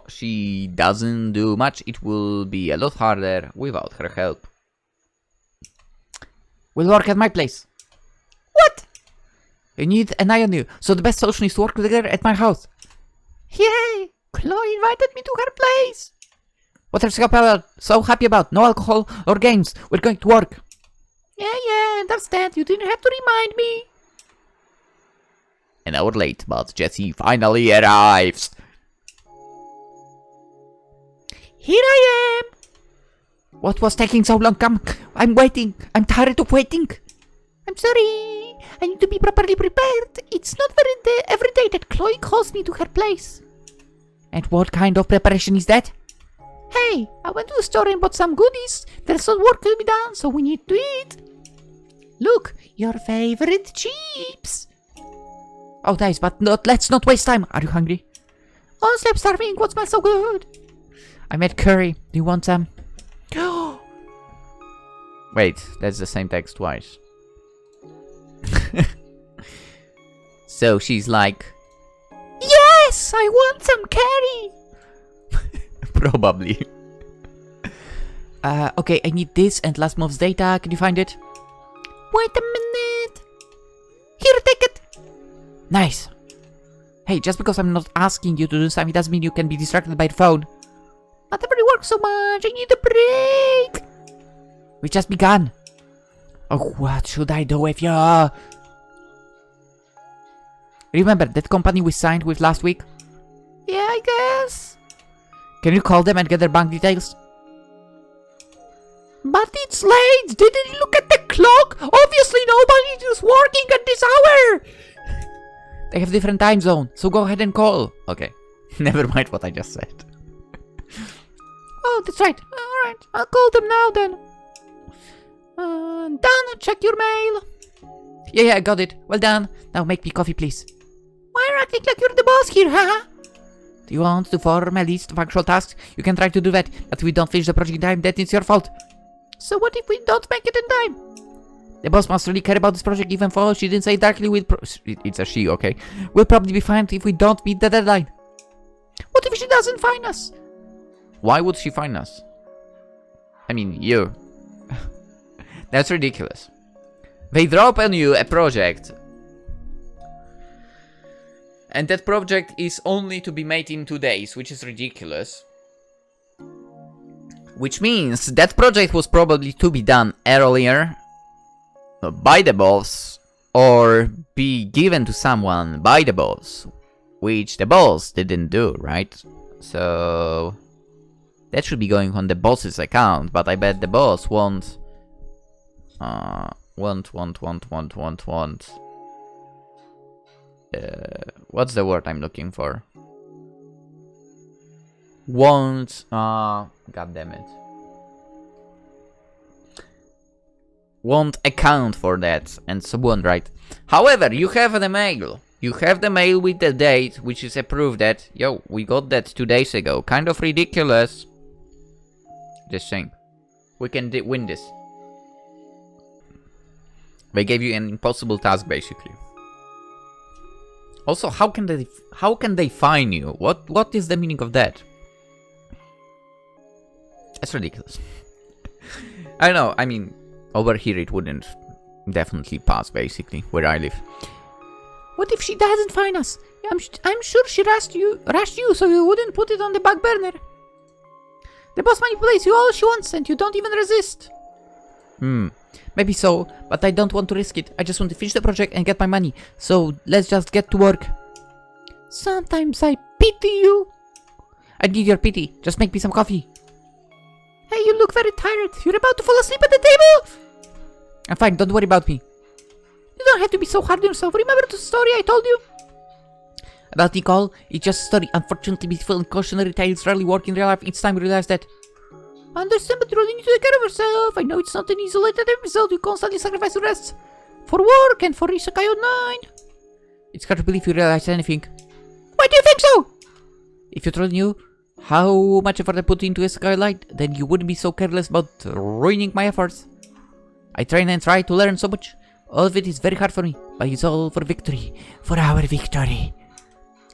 she doesn't do much, it will be a lot harder without her help. We'll work at my place. What? I need an eye on you, so the best solution is to work together at my house. Yay! Chloe invited me to her place. What are you so happy about? No alcohol or games. We're going to work. Yeah, understand. You didn't have to remind me. An hour late, but Jessie finally arrives. Here I am. What was taking so long? Come, I'm waiting. I'm tired of waiting. I'm sorry. I need to be properly prepared. It's not every day that Chloe calls me to her place. And what kind of preparation is that? Hey, I went to the store and bought some goodies. There's some work to be done, so we need to eat. Look, your favorite chips. Oh, nice, but let's not waste time. Are you hungry? Oh, I'm starving. What smells so good? I made curry. Do you want some? Wait, that's the same text twice. So she's like, yes, I want some curry. probably. Okay, I need this and last month's data. Can you find it? Wait a minute. Here, take it. Nice. Hey, just because I'm not asking you to do something doesn't mean you can be distracted by the phone. But I've already worked so much. I need a break. We just begun. Oh, what should I do with you? Remember that company we signed with last week? Yeah, I guess. Can you call them and get their bank details? But it's late! Didn't you look at the clock? Obviously nobody is working at this hour! They have different time zone, so go ahead and call. Okay, never mind what I just said. Oh, that's right. Alright, I'll call them now then. Done, check your mail. Yeah, I got it. Well done. Now make me coffee, please. Why are you acting like you're the boss here, haha? Do you want to form a list of actual tasks? You can try to do that, but if we don't finish the project in time, then it's your fault. So what if we don't make it in time? The boss must really care about this project, even though she didn't say directly it's a she, okay? We'll probably be fined if we don't meet the deadline. What if she doesn't fine us? Why would she fine us? I mean, you. That's ridiculous. They drop on you a project, and that project is only to be made in 2 days, which is ridiculous. Which means that project was probably to be done earlier by the boss, or be given to someone by the boss, which the boss didn't do, right? So that should be going on the boss's account, but I bet the boss won't. What's the word I'm looking for? Won't. God damn it. Won't account for that and so on, right? However, you have the mail. You have the mail with the date, which is a proof that, yo, we got that 2 days ago. Kind of ridiculous. Just saying. We can win this. They gave you an impossible task, basically. Also, how can they fine you? What is the meaning of that? That's ridiculous. I don't know. I mean, over here it wouldn't definitely pass, basically, where I live. What if she doesn't fine us? I'm sure she rushed you so you wouldn't put it on the back burner. The boss manipulates you all she wants and you don't even resist. Maybe so, but I don't want to risk it. I just want to finish the project and get my money. So let's just get to work. Sometimes I pity you. I need your pity. Just make me some coffee. Hey, you look very tired. You're about to fall asleep at the table. I'm fine, don't worry about me. You don't have to be so hard on yourself. Remember the story I told you? About Nicole? It's just a story. Unfortunately, beautiful and cautionary tales rarely work in real life. Each time you realize that. I understand, but you really need to take care of yourself. I know it's not an isolated episode. You constantly sacrifice your rest for work and for Isekai Online. It's hard to believe you realize anything. Why do you think so? If you truly knew how much effort I put into Isekai Online, then you wouldn't be so careless about ruining my efforts. I train and try to learn so much. All of it is very hard for me, but it's all for victory. For our victory.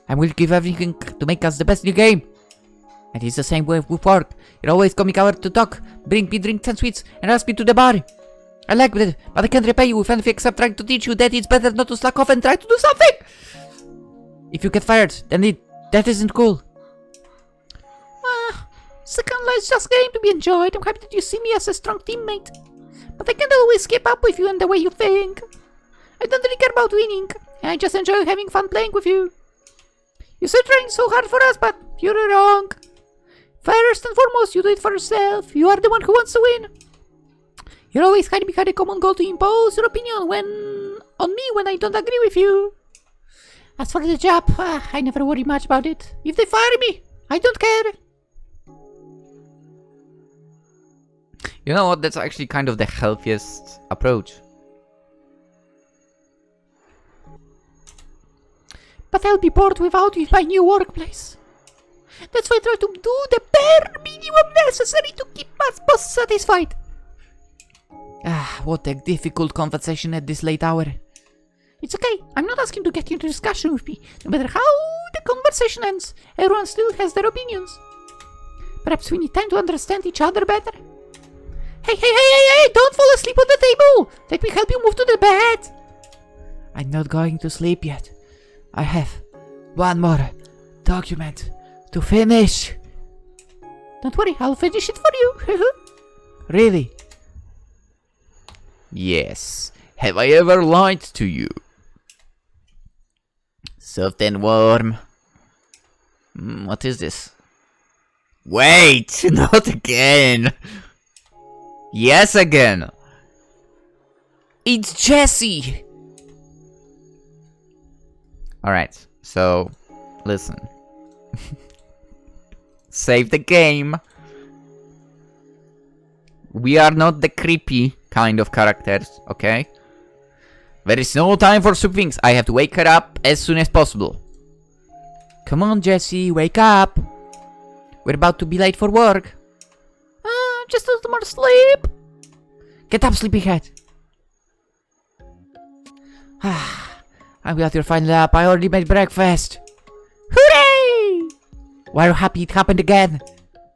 I will give everything to make us the best new game. And it's the same way with work. You're always coming out to talk, bring me drinks and sweets, and ask me to the bar. I like it, but I can't repay you with anything except trying to teach you that it's better not to slack off and try to do something. If you get fired, then that isn't cool. Second Life's just game to be enjoyed. I'm happy that you see me as a strong teammate. But I can't always keep up with you and the way you think. I don't really care about winning. I just enjoy having fun playing with you. You said trying so hard for us, but you're wrong. First and foremost, you do it for yourself. You are the one who wants to win. You're always hiding behind a common goal to impose your opinion on me when I don't agree with you. As for the job, I never worry much about it. If they fire me, I don't care. You know what? That's actually kind of the healthiest approach. But I'll be bored without you in my new workplace. That's why I try to do the bare minimum necessary to keep my boss satisfied. What a difficult conversation at this late hour. It's okay, I'm not asking to get into discussion with me. No matter how the conversation ends, everyone still has their opinions. Perhaps we need time to understand each other better. Hey, don't fall asleep on the table! Let me help you move to the bed! I'm not going to sleep yet. I have one more document to finish. Don't worry, I'll finish it for you. Really? Yes. Have I ever lied to you? Soft and warm. What is this? Wait! Not again! Yes, again! It's Jessie! Alright, so, listen. Save the game. We are not the creepy kind of characters, okay? There is no time for stupid things. I have to wake her up as soon as possible. Come on, Jessie, wake up. We're about to be late for work. Just a little more sleep. Get up, sleepyhead. I'm glad you're finally up. I already made breakfast. Hooray! Why are you happy it happened again?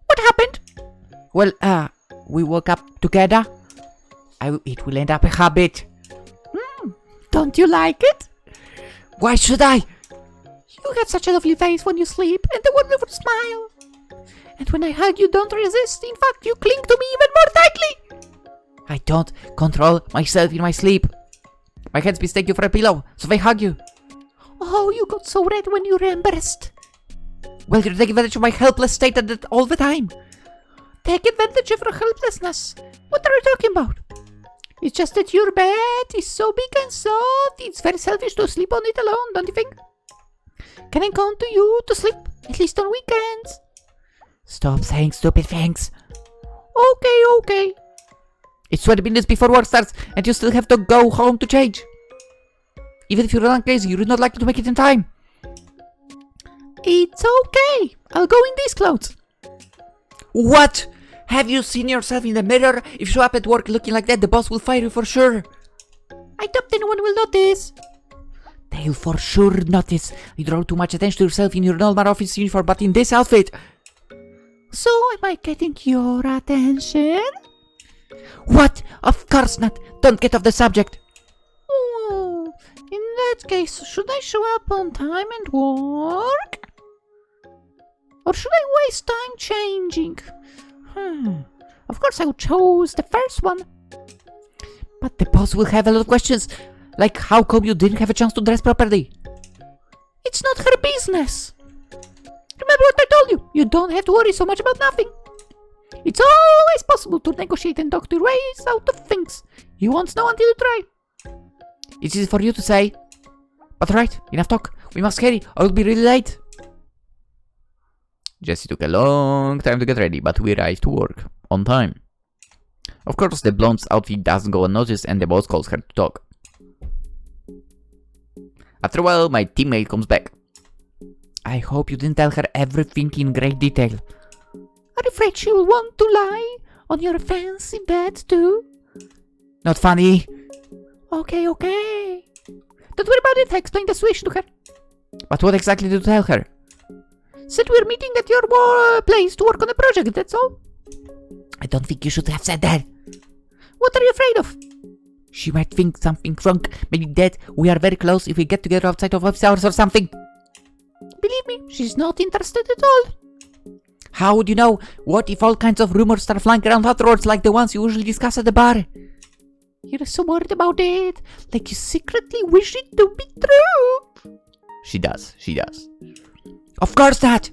What happened? Well, we woke up together. It will end up a habit. Don't you like it? Why should I? You have such a lovely face when you sleep and a wonderful smile. And when I hug you, don't resist. In fact, you cling to me even more tightly. I don't control myself in my sleep. My hands mistake you for a pillow, so they hug you. Oh, you got so red when you were embarrassed. Well, you're taking advantage of my helpless state all the time. Take advantage of your helplessness. What are you talking about? It's just that your bed is so big and soft. It's very selfish to sleep on it alone, don't you think? Can I come to you to sleep, at least on weekends? Stop saying stupid things. Okay. It's 20 minutes before work starts, and you still have to go home to change. Even if you're not crazy, you're not likely to make it in time. It's okay. I'll go in these clothes. What? Have you seen yourself in the mirror? If you show up at work looking like that, the boss will fire you for sure. I doubt anyone will notice. They'll for sure notice. You draw too much attention to yourself in your normal office uniform, but in this outfit. So am I getting your attention? What? Of course not. Don't get off the subject. Oh, in that case, should I show up on time and work? Or should I waste time changing? Of course I would choose the first one. But the boss will have a lot of questions. Like, how come you didn't have a chance to dress properly? It's not her business. Remember what I told you? You don't have to worry so much about nothing. It's always possible to negotiate and talk your ways out of things. You won't know until you try. It's easy for you to say. But right, enough talk. We must hurry or it'll be really late. Jessie took a long time to get ready, but we arrived to work on time. Of course, the blonde's outfit doesn't go unnoticed and the boss calls her to talk. After a while, my teammate comes back. I hope you didn't tell her everything in great detail. Are you afraid she will want to lie on your fancy bed too? Not funny. Okay. Don't worry about it, I explained the situation to her. But what exactly did you tell her? Said we're meeting at your place to work on a project, that's all. I don't think you should have said that. What are you afraid of? She might think something's wrong, maybe that we are very close if we get together outside of office hours or something. Believe me, she's not interested at all. How would you know? What if all kinds of rumors start flying around afterwards like the ones you usually discuss at the bar? You're so worried about it, like you secretly wish it to be true. She does. Of course not!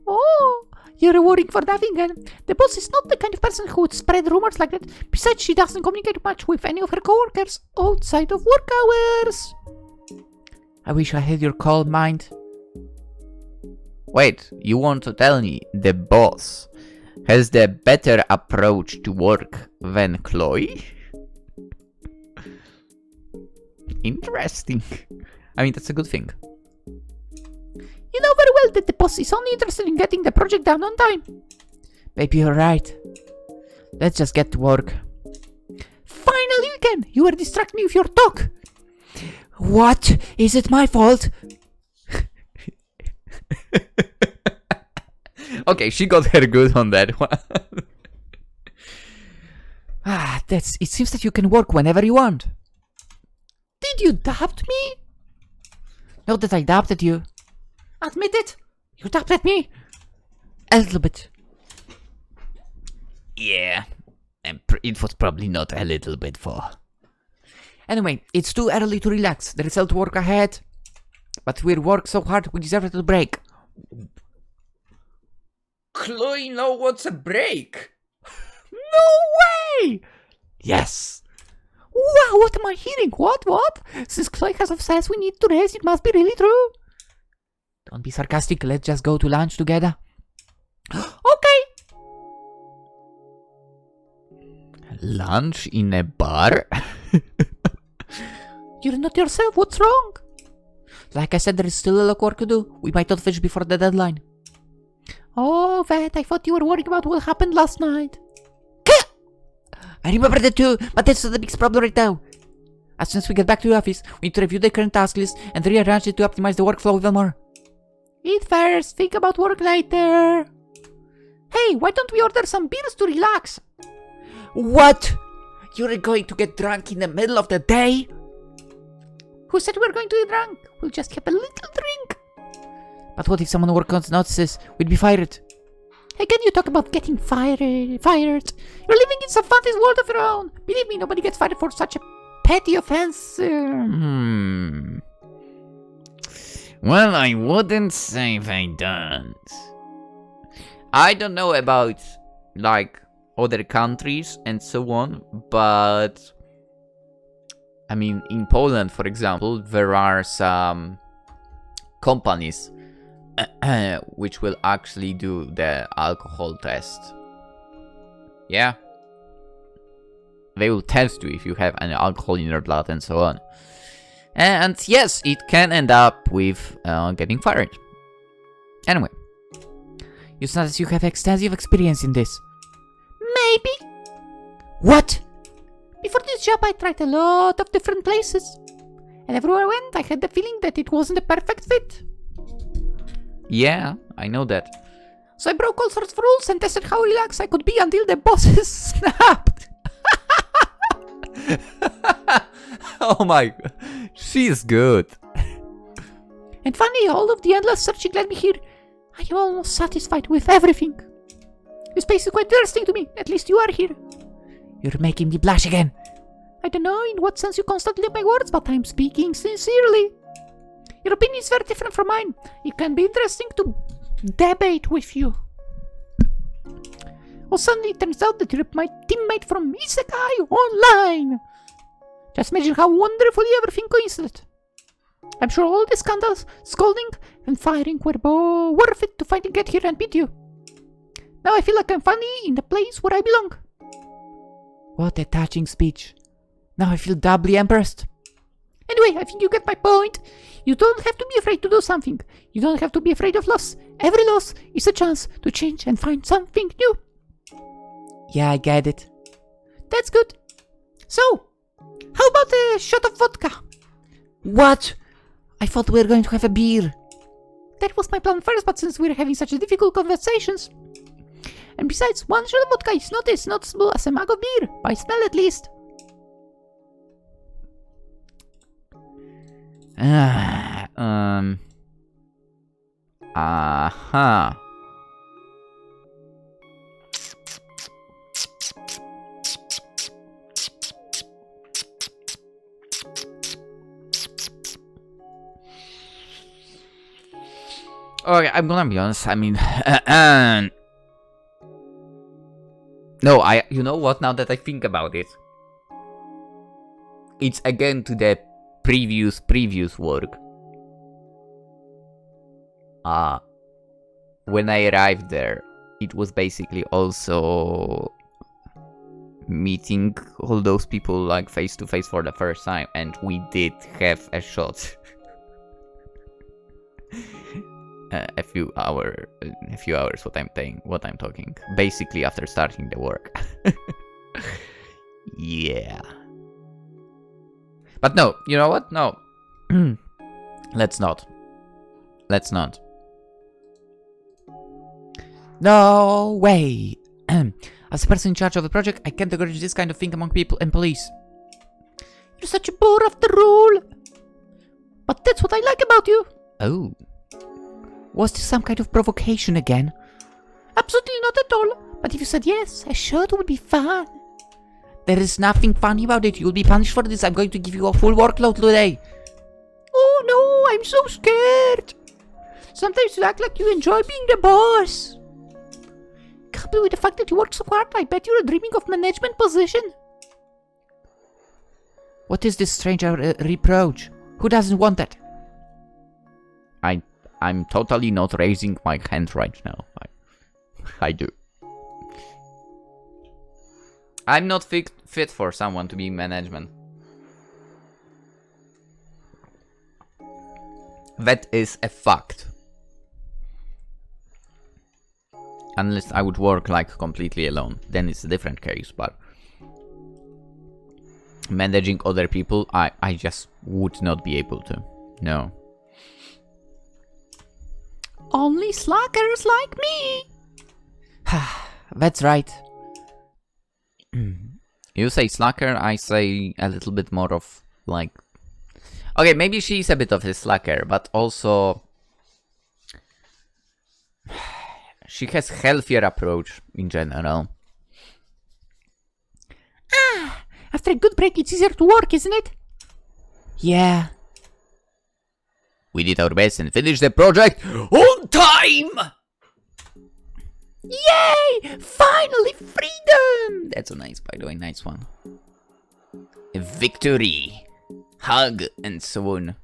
Oh, you're worrying for nothing, and the boss is not the kind of person who would spread rumors like that. Besides, she doesn't communicate much with any of her coworkers outside of work hours. I wish I had your calm mind. Wait, you want to tell me the boss has the better approach to work than Chloe? Interesting. I mean, that's a good thing. You know very well that the boss is only interested in getting the project done on time. Maybe you're right. Let's just get to work. Finally we can! You were distracting me with your talk. What? Is it my fault? Okay, she got her good on that one. It seems that you can work whenever you want. Did you doubt me? Not that I doubted you. Admit it. You doubted me. A little bit. Yeah, and it was probably not a little bit for. Anyway, it's too early to relax. There is still work ahead. But we work so hard, we deserve a little break. Chloe know what's a break? No way! Yes. Wow, what am I hearing? What? Since Chloe has says we need to rest, it must be really true. Don't be sarcastic, let's just go to lunch together. Okay. Lunch in a bar? You're not yourself, what's wrong? Like I said, there is still a lot of work to do. We might not finish before the deadline. Oh, Vet, I thought you were worried about what happened last night. I remember that too, but that's not the biggest problem right now. As soon as we get back to the office, we need to review the current task list and rearrange it to optimize the workflow even more. Eat first, think about work later. Hey, why don't we order some beers to relax? What? You're going to get drunk in the middle of the day? Who said we're going to get drunk? We'll just have a little drink. But what if someone at work notices? We'd be fired. Again, you talk about getting fired. You're living in some fantasy world of your own. Believe me, nobody gets fired for such a petty offense. Well, I wouldn't say they don't. I don't know about, like, other countries and so on, but I mean, in Poland, for example, there are some companies which will actually do the alcohol test. Yeah. They will test you if you have any alcohol in your blood and so on. And yes, it can end up with getting fired. Anyway. You said that you have extensive experience in this. Maybe. What? Before this job, I tried a lot of different places. And everywhere I went, I had the feeling that it wasn't a perfect fit. Yeah, I know that. So I broke all sorts of rules and tested how relaxed I could be until the bosses snapped. Oh my god, she's good. And finally, all of the endless searching led me here. I am almost satisfied with everything. This place is quite interesting to me. At least you are here. You're making me blush again. I don't know in what sense you constantly my words, but I'm speaking sincerely. Your opinion is very different from mine. It can be interesting to debate with you. Well, suddenly it turns out that you're my teammate from Isekai Online. Just imagine how wonderfully everything coincided. I'm sure all the scandals, scolding, and firing were worth it to finally get here and meet you. Now I feel like I'm finally in the place where I belong. What a touching speech. Now I feel doubly impressed. Anyway, I think you get my point. You don't have to be afraid to do something. You don't have to be afraid of loss. Every loss is a chance to change and find something new. Yeah, I get it. That's good. So, how about a shot of vodka? What? I thought we were going to have a beer. That was my plan first, but since we're having such difficult conversations... And besides, one shot of vodka is not as noticeable as a mug of beer, by smell at least. Okay, I'm gonna be honest, I mean, no, you know what, now that I think about it, it's again to the previous work. When I arrived there, it was basically also meeting all those people like face to face for the first time, and we did have a shot. A few hours, what I'm talking. Basically after starting the work. Yeah. But no, you know what? No. Let's not. No way. As a person in charge of the project, I can't encourage this kind of thing among people and police. You're such a bore after all. But that's what I like about you. Oh. Was this some kind of provocation again? Absolutely not at all. But if you said yes, a shot would be fun. There is nothing funny about it. You'll be punished for this. I'm going to give you a full workload today. Oh no, I'm so scared. Sometimes you act like you enjoy being the boss. Coupled with the fact that you work so hard, I bet you're dreaming of management position. What is this strange reproach? Who doesn't want that? I'm totally not raising my hand right now. I do. I'm not fit for someone to be in management. That is a fact. Unless I would work like completely alone, then it's a different case, but managing other people, I just would not be able to. No. Only slackers like me. That's right. You say slacker, I say a little bit more of like... Okay, maybe she's a bit of a slacker, but also... she has healthier approach in general. After a good break, it's easier to work, isn't it? Yeah. We did our best and finished the project on time! Yay! Finally, freedom! That's a nice, by the way, nice one. A victory, hug, and so on.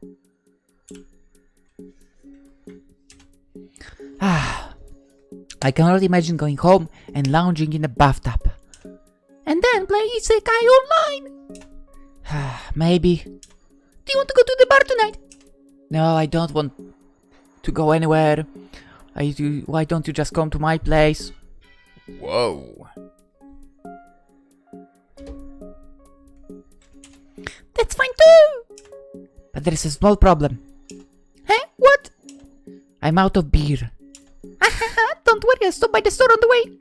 I can already imagine going home and lounging in the bathtub. And then play Isekai Online! Maybe. Do you want to go to the bar tonight? No, I don't want to go anywhere. Why don't you just come to my place? Whoa. That's fine too! But there is a small problem. Huh? What? I'm out of beer. Don't worry, I'll stop by the store on the way.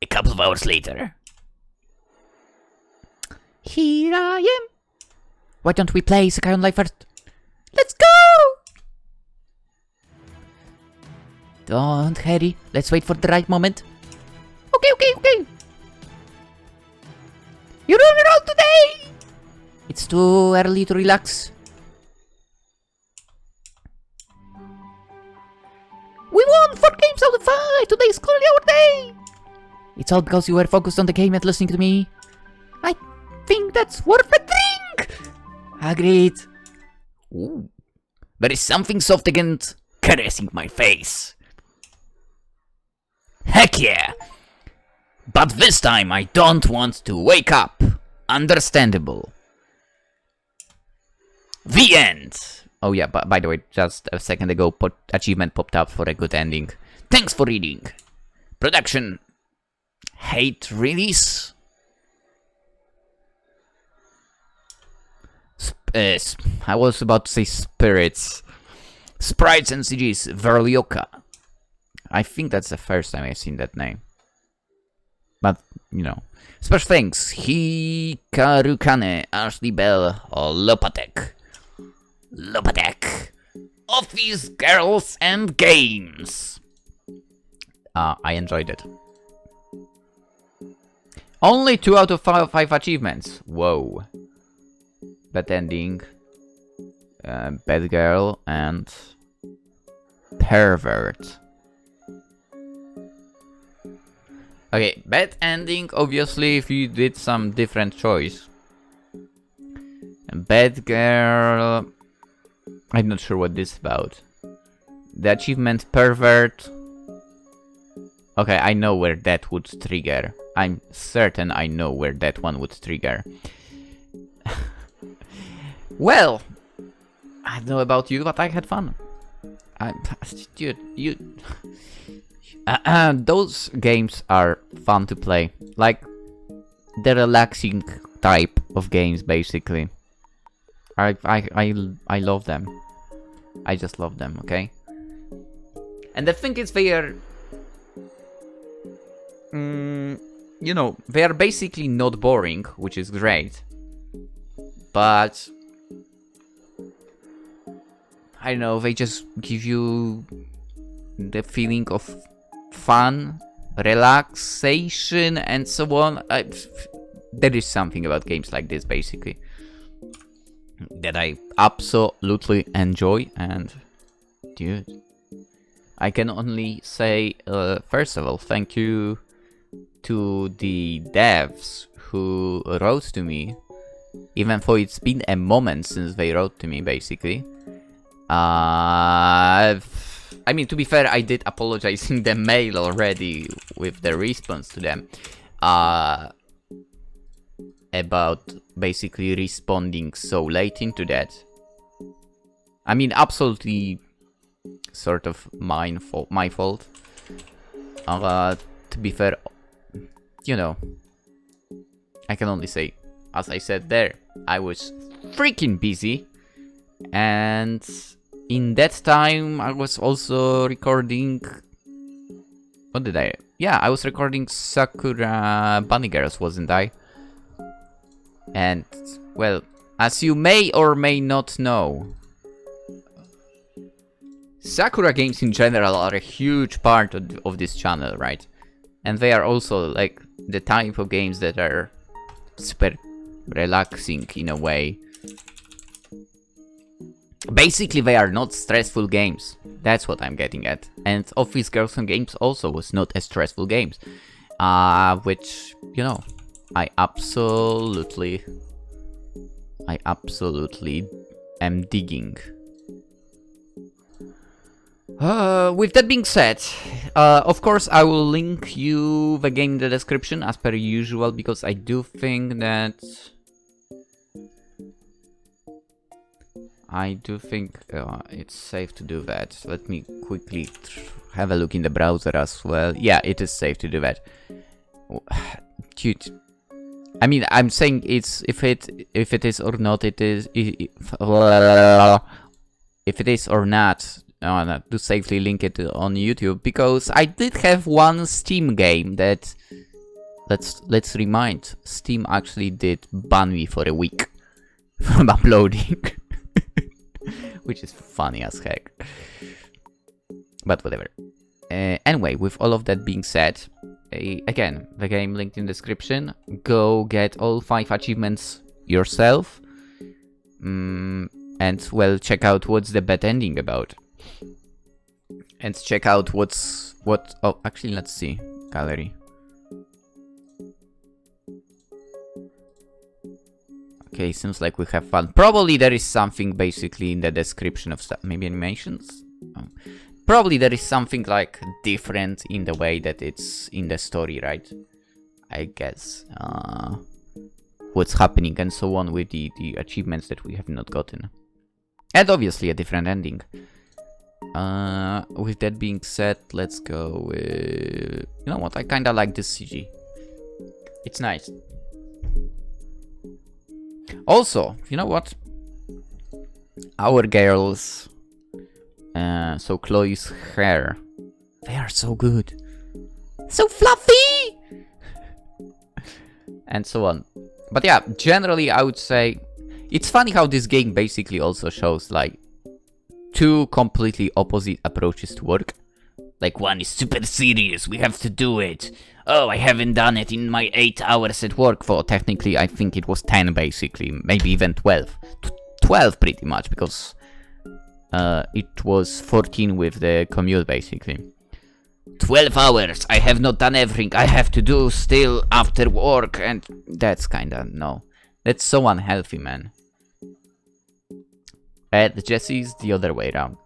A couple of hours later. Here I am. Why don't we play Isekai Online first? Let's go! Don't hurry. Let's wait for the right moment. Okay. You're on a roll today! It's too early to relax. We won 4 games out of 5! Today is clearly our day! It's all because you were focused on the game and listening to me. I think that's worth a drink! Agreed. Ooh. There is something soft against caressing my face. Heck yeah! But this time I don't want to wake up. Understandable. The end! Oh yeah, but by the way, just a second ago, achievement popped up for a good ending. Thanks for reading. Production. Hatereallys. I was about to say spirits. Sprites and CGs. Verlioka. I think that's the first time I've seen that name. But, you know. Special thanks. Hikarukane, Ashley Bell, or Lopatek. Office Girls and Games. I enjoyed it. Only 2 out of 5 achievements. Whoa. Bad ending. Bad girl and pervert. Okay, bad ending, obviously, if you did some different choice. Bad girl... I'm not sure what this is about. The achievement pervert... Okay, I know where that would trigger. I'm certain I know where that one would trigger. Well, I don't know about you, but I had fun. Dude, those games are fun to play. Like, the relaxing type of games, basically. I love them. I just love them, okay? And the thing is, they are... you know, they are basically not boring, which is great. But... I don't know, they just give you the feeling of fun, relaxation, and so on. There is something about games like this, basically, that I absolutely enjoy. And dude, I can only say, first of all, thank you to the devs who wrote to me, even though it's been a moment since they wrote to me, basically. I mean, to be fair, I did apologize in the mail already with the response to them. about basically responding so late into that. I mean, absolutely sort of my fault. To be fair, you know, I can only say, as I said there, I was freaking busy, and in that time I was also recording. What did I? Yeah, I was recording Sakura Bunny Girls, wasn't I? And well, as you may or may not know, Sakura games in general are a huge part of this channel, right? And they are also like the type of games that are super relaxing in a way. Basically, they are not stressful games. That's what I'm getting at. And Office Girls and Games also was not a stressful games. Which, you know, I absolutely am digging. With that being said, of course I will link you the game in the description as per usual, because I do think that it's safe to do that. Let me quickly have a look in the browser as well. Yeah, it is safe to do that. Dude, I mean, I'm saying it's if it is or not, it is. If it is or not, to safely link it on YouTube, because I did have one Steam game that, let's remind, Steam actually did ban me for a week from uploading, which is funny as heck. But whatever. Anyway, with all of that being said, again, the game linked in description. Go get all 5 achievements yourself, and well, check out what's the bad ending about. And check out oh, actually, let's see. Gallery. Okay, seems like we have fun. Probably there is something basically in the description of stuff. Maybe animations? Oh. Probably there is something like different in the way that it's in the story, right? I guess. What's happening and so on with the achievements that we have not gotten. And obviously a different ending. With that being said, let's go with... You know what, I kinda like this CG. It's nice. Also, you know what? Our girls... so Chloe's hair. They are so good. So fluffy! And so on. But yeah, generally I would say... It's funny how this game basically also shows like 2 completely opposite approaches to work. Like, one is super serious, we have to do it. Oh, I haven't done it in my 8 hours at work for, technically, I think it was 10 basically, maybe even 12. 12 pretty much, because it was 14 with the commute basically. 12 hours, I have not done everything I have to do still after work, and that's kinda, no. That's so unhealthy, man. And Jessie's the other way around.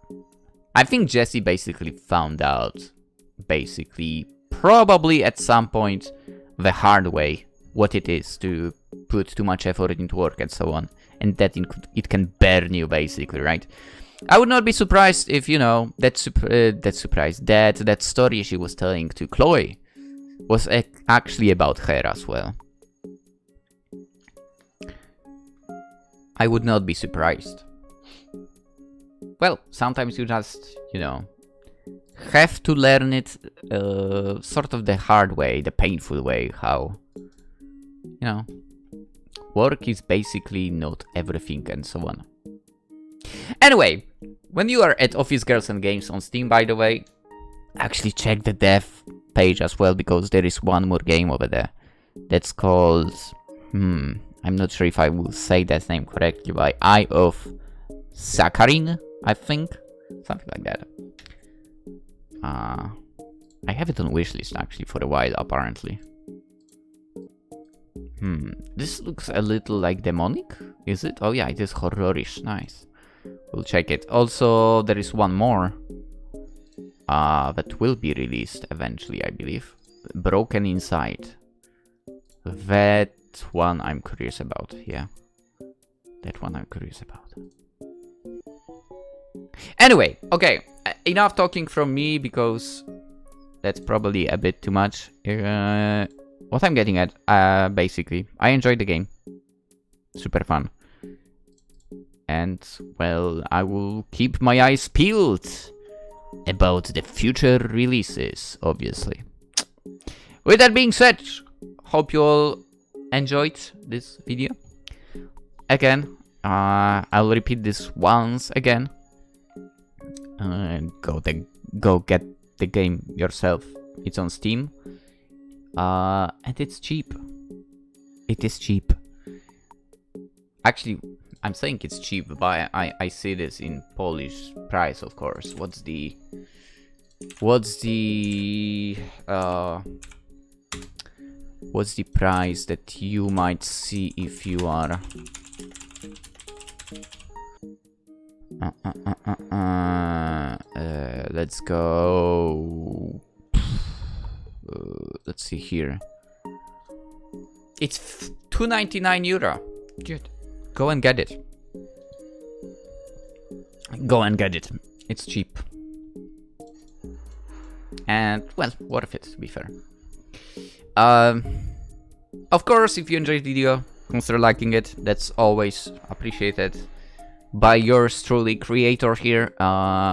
I think Jessie basically found out, probably at some point, the hard way, what it is to put too much effort into work and so on. And that it can burn you, basically, right? I would not be surprised if, you know, that story she was telling to Chloe was actually about her as well. I would not be surprised. Well, sometimes you just, you know, have to learn it sort of the hard way, the painful way, how, you know, work is basically not everything and so on. Anyway, when you are at Office Girls and Games on Steam, by the way, actually check the dev page as well, because there is one more game over there that's called, I'm not sure if I will say that name correctly, by Eye of Sakharine, I think, something like that. I have it on wishlist actually for a while, apparently. This looks a little like demonic, is it? Oh yeah, it is horrorish, nice. We'll check it. Also, there is one more that will be released eventually, I believe. Broken Inside. That one I'm curious about, yeah. That one I'm curious about. Anyway, okay. Enough talking from me, because that's probably a bit too much. What I'm getting at, basically, I enjoyed the game. Super fun. And, well, I will keep my eyes peeled about the future releases, obviously. With that being said, hope you all enjoyed this video. Again, I'll repeat this once again. Go get the game yourself. It's on Steam. And it's cheap. It is cheap. Actually, I'm saying it's cheap, but I see this in Polish price, of course. What's the price that you might see if you are let's go. Let's see here. It's €2.99. Dude, go and get it. Go and get it. It's cheap. And, well, worth it, to be fair. Of course, if you enjoyed the video, consider liking it. That's always appreciated by yours truly, creator here.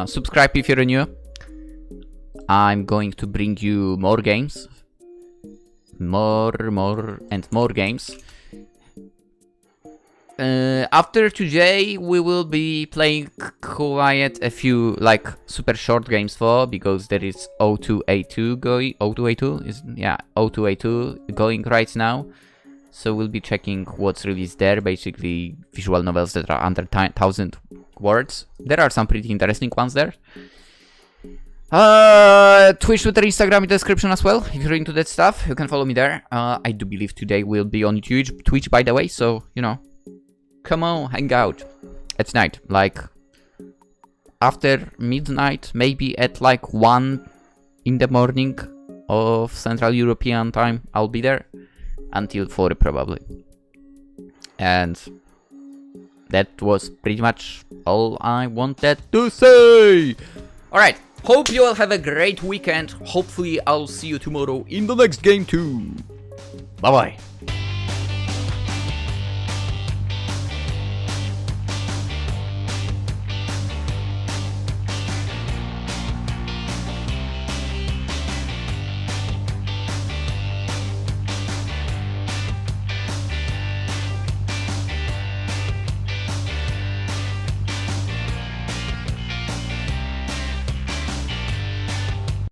Subscribe if you're new. I'm going to bring you more games. More games. After today, we will be playing quite a few, like, super short games because there is O2A2 going. O2A2 is, yeah, O2A2 going right now. So we'll be checking what's released there. Basically, visual novels that are under 1,000 words. There are some pretty interesting ones there. Twitch, Twitter, Instagram in the description as well. If you're into that stuff, you can follow me there. I do believe today will be on Twitch, by the way. So, you know, come on, hang out. It's night, like after midnight, maybe at like 1 in the morning of Central European time. I'll be there until 4 probably. And that was pretty much all I wanted to say. Alright, hope you all have a great weekend. Hopefully I'll see you tomorrow in the next game too. Bye bye.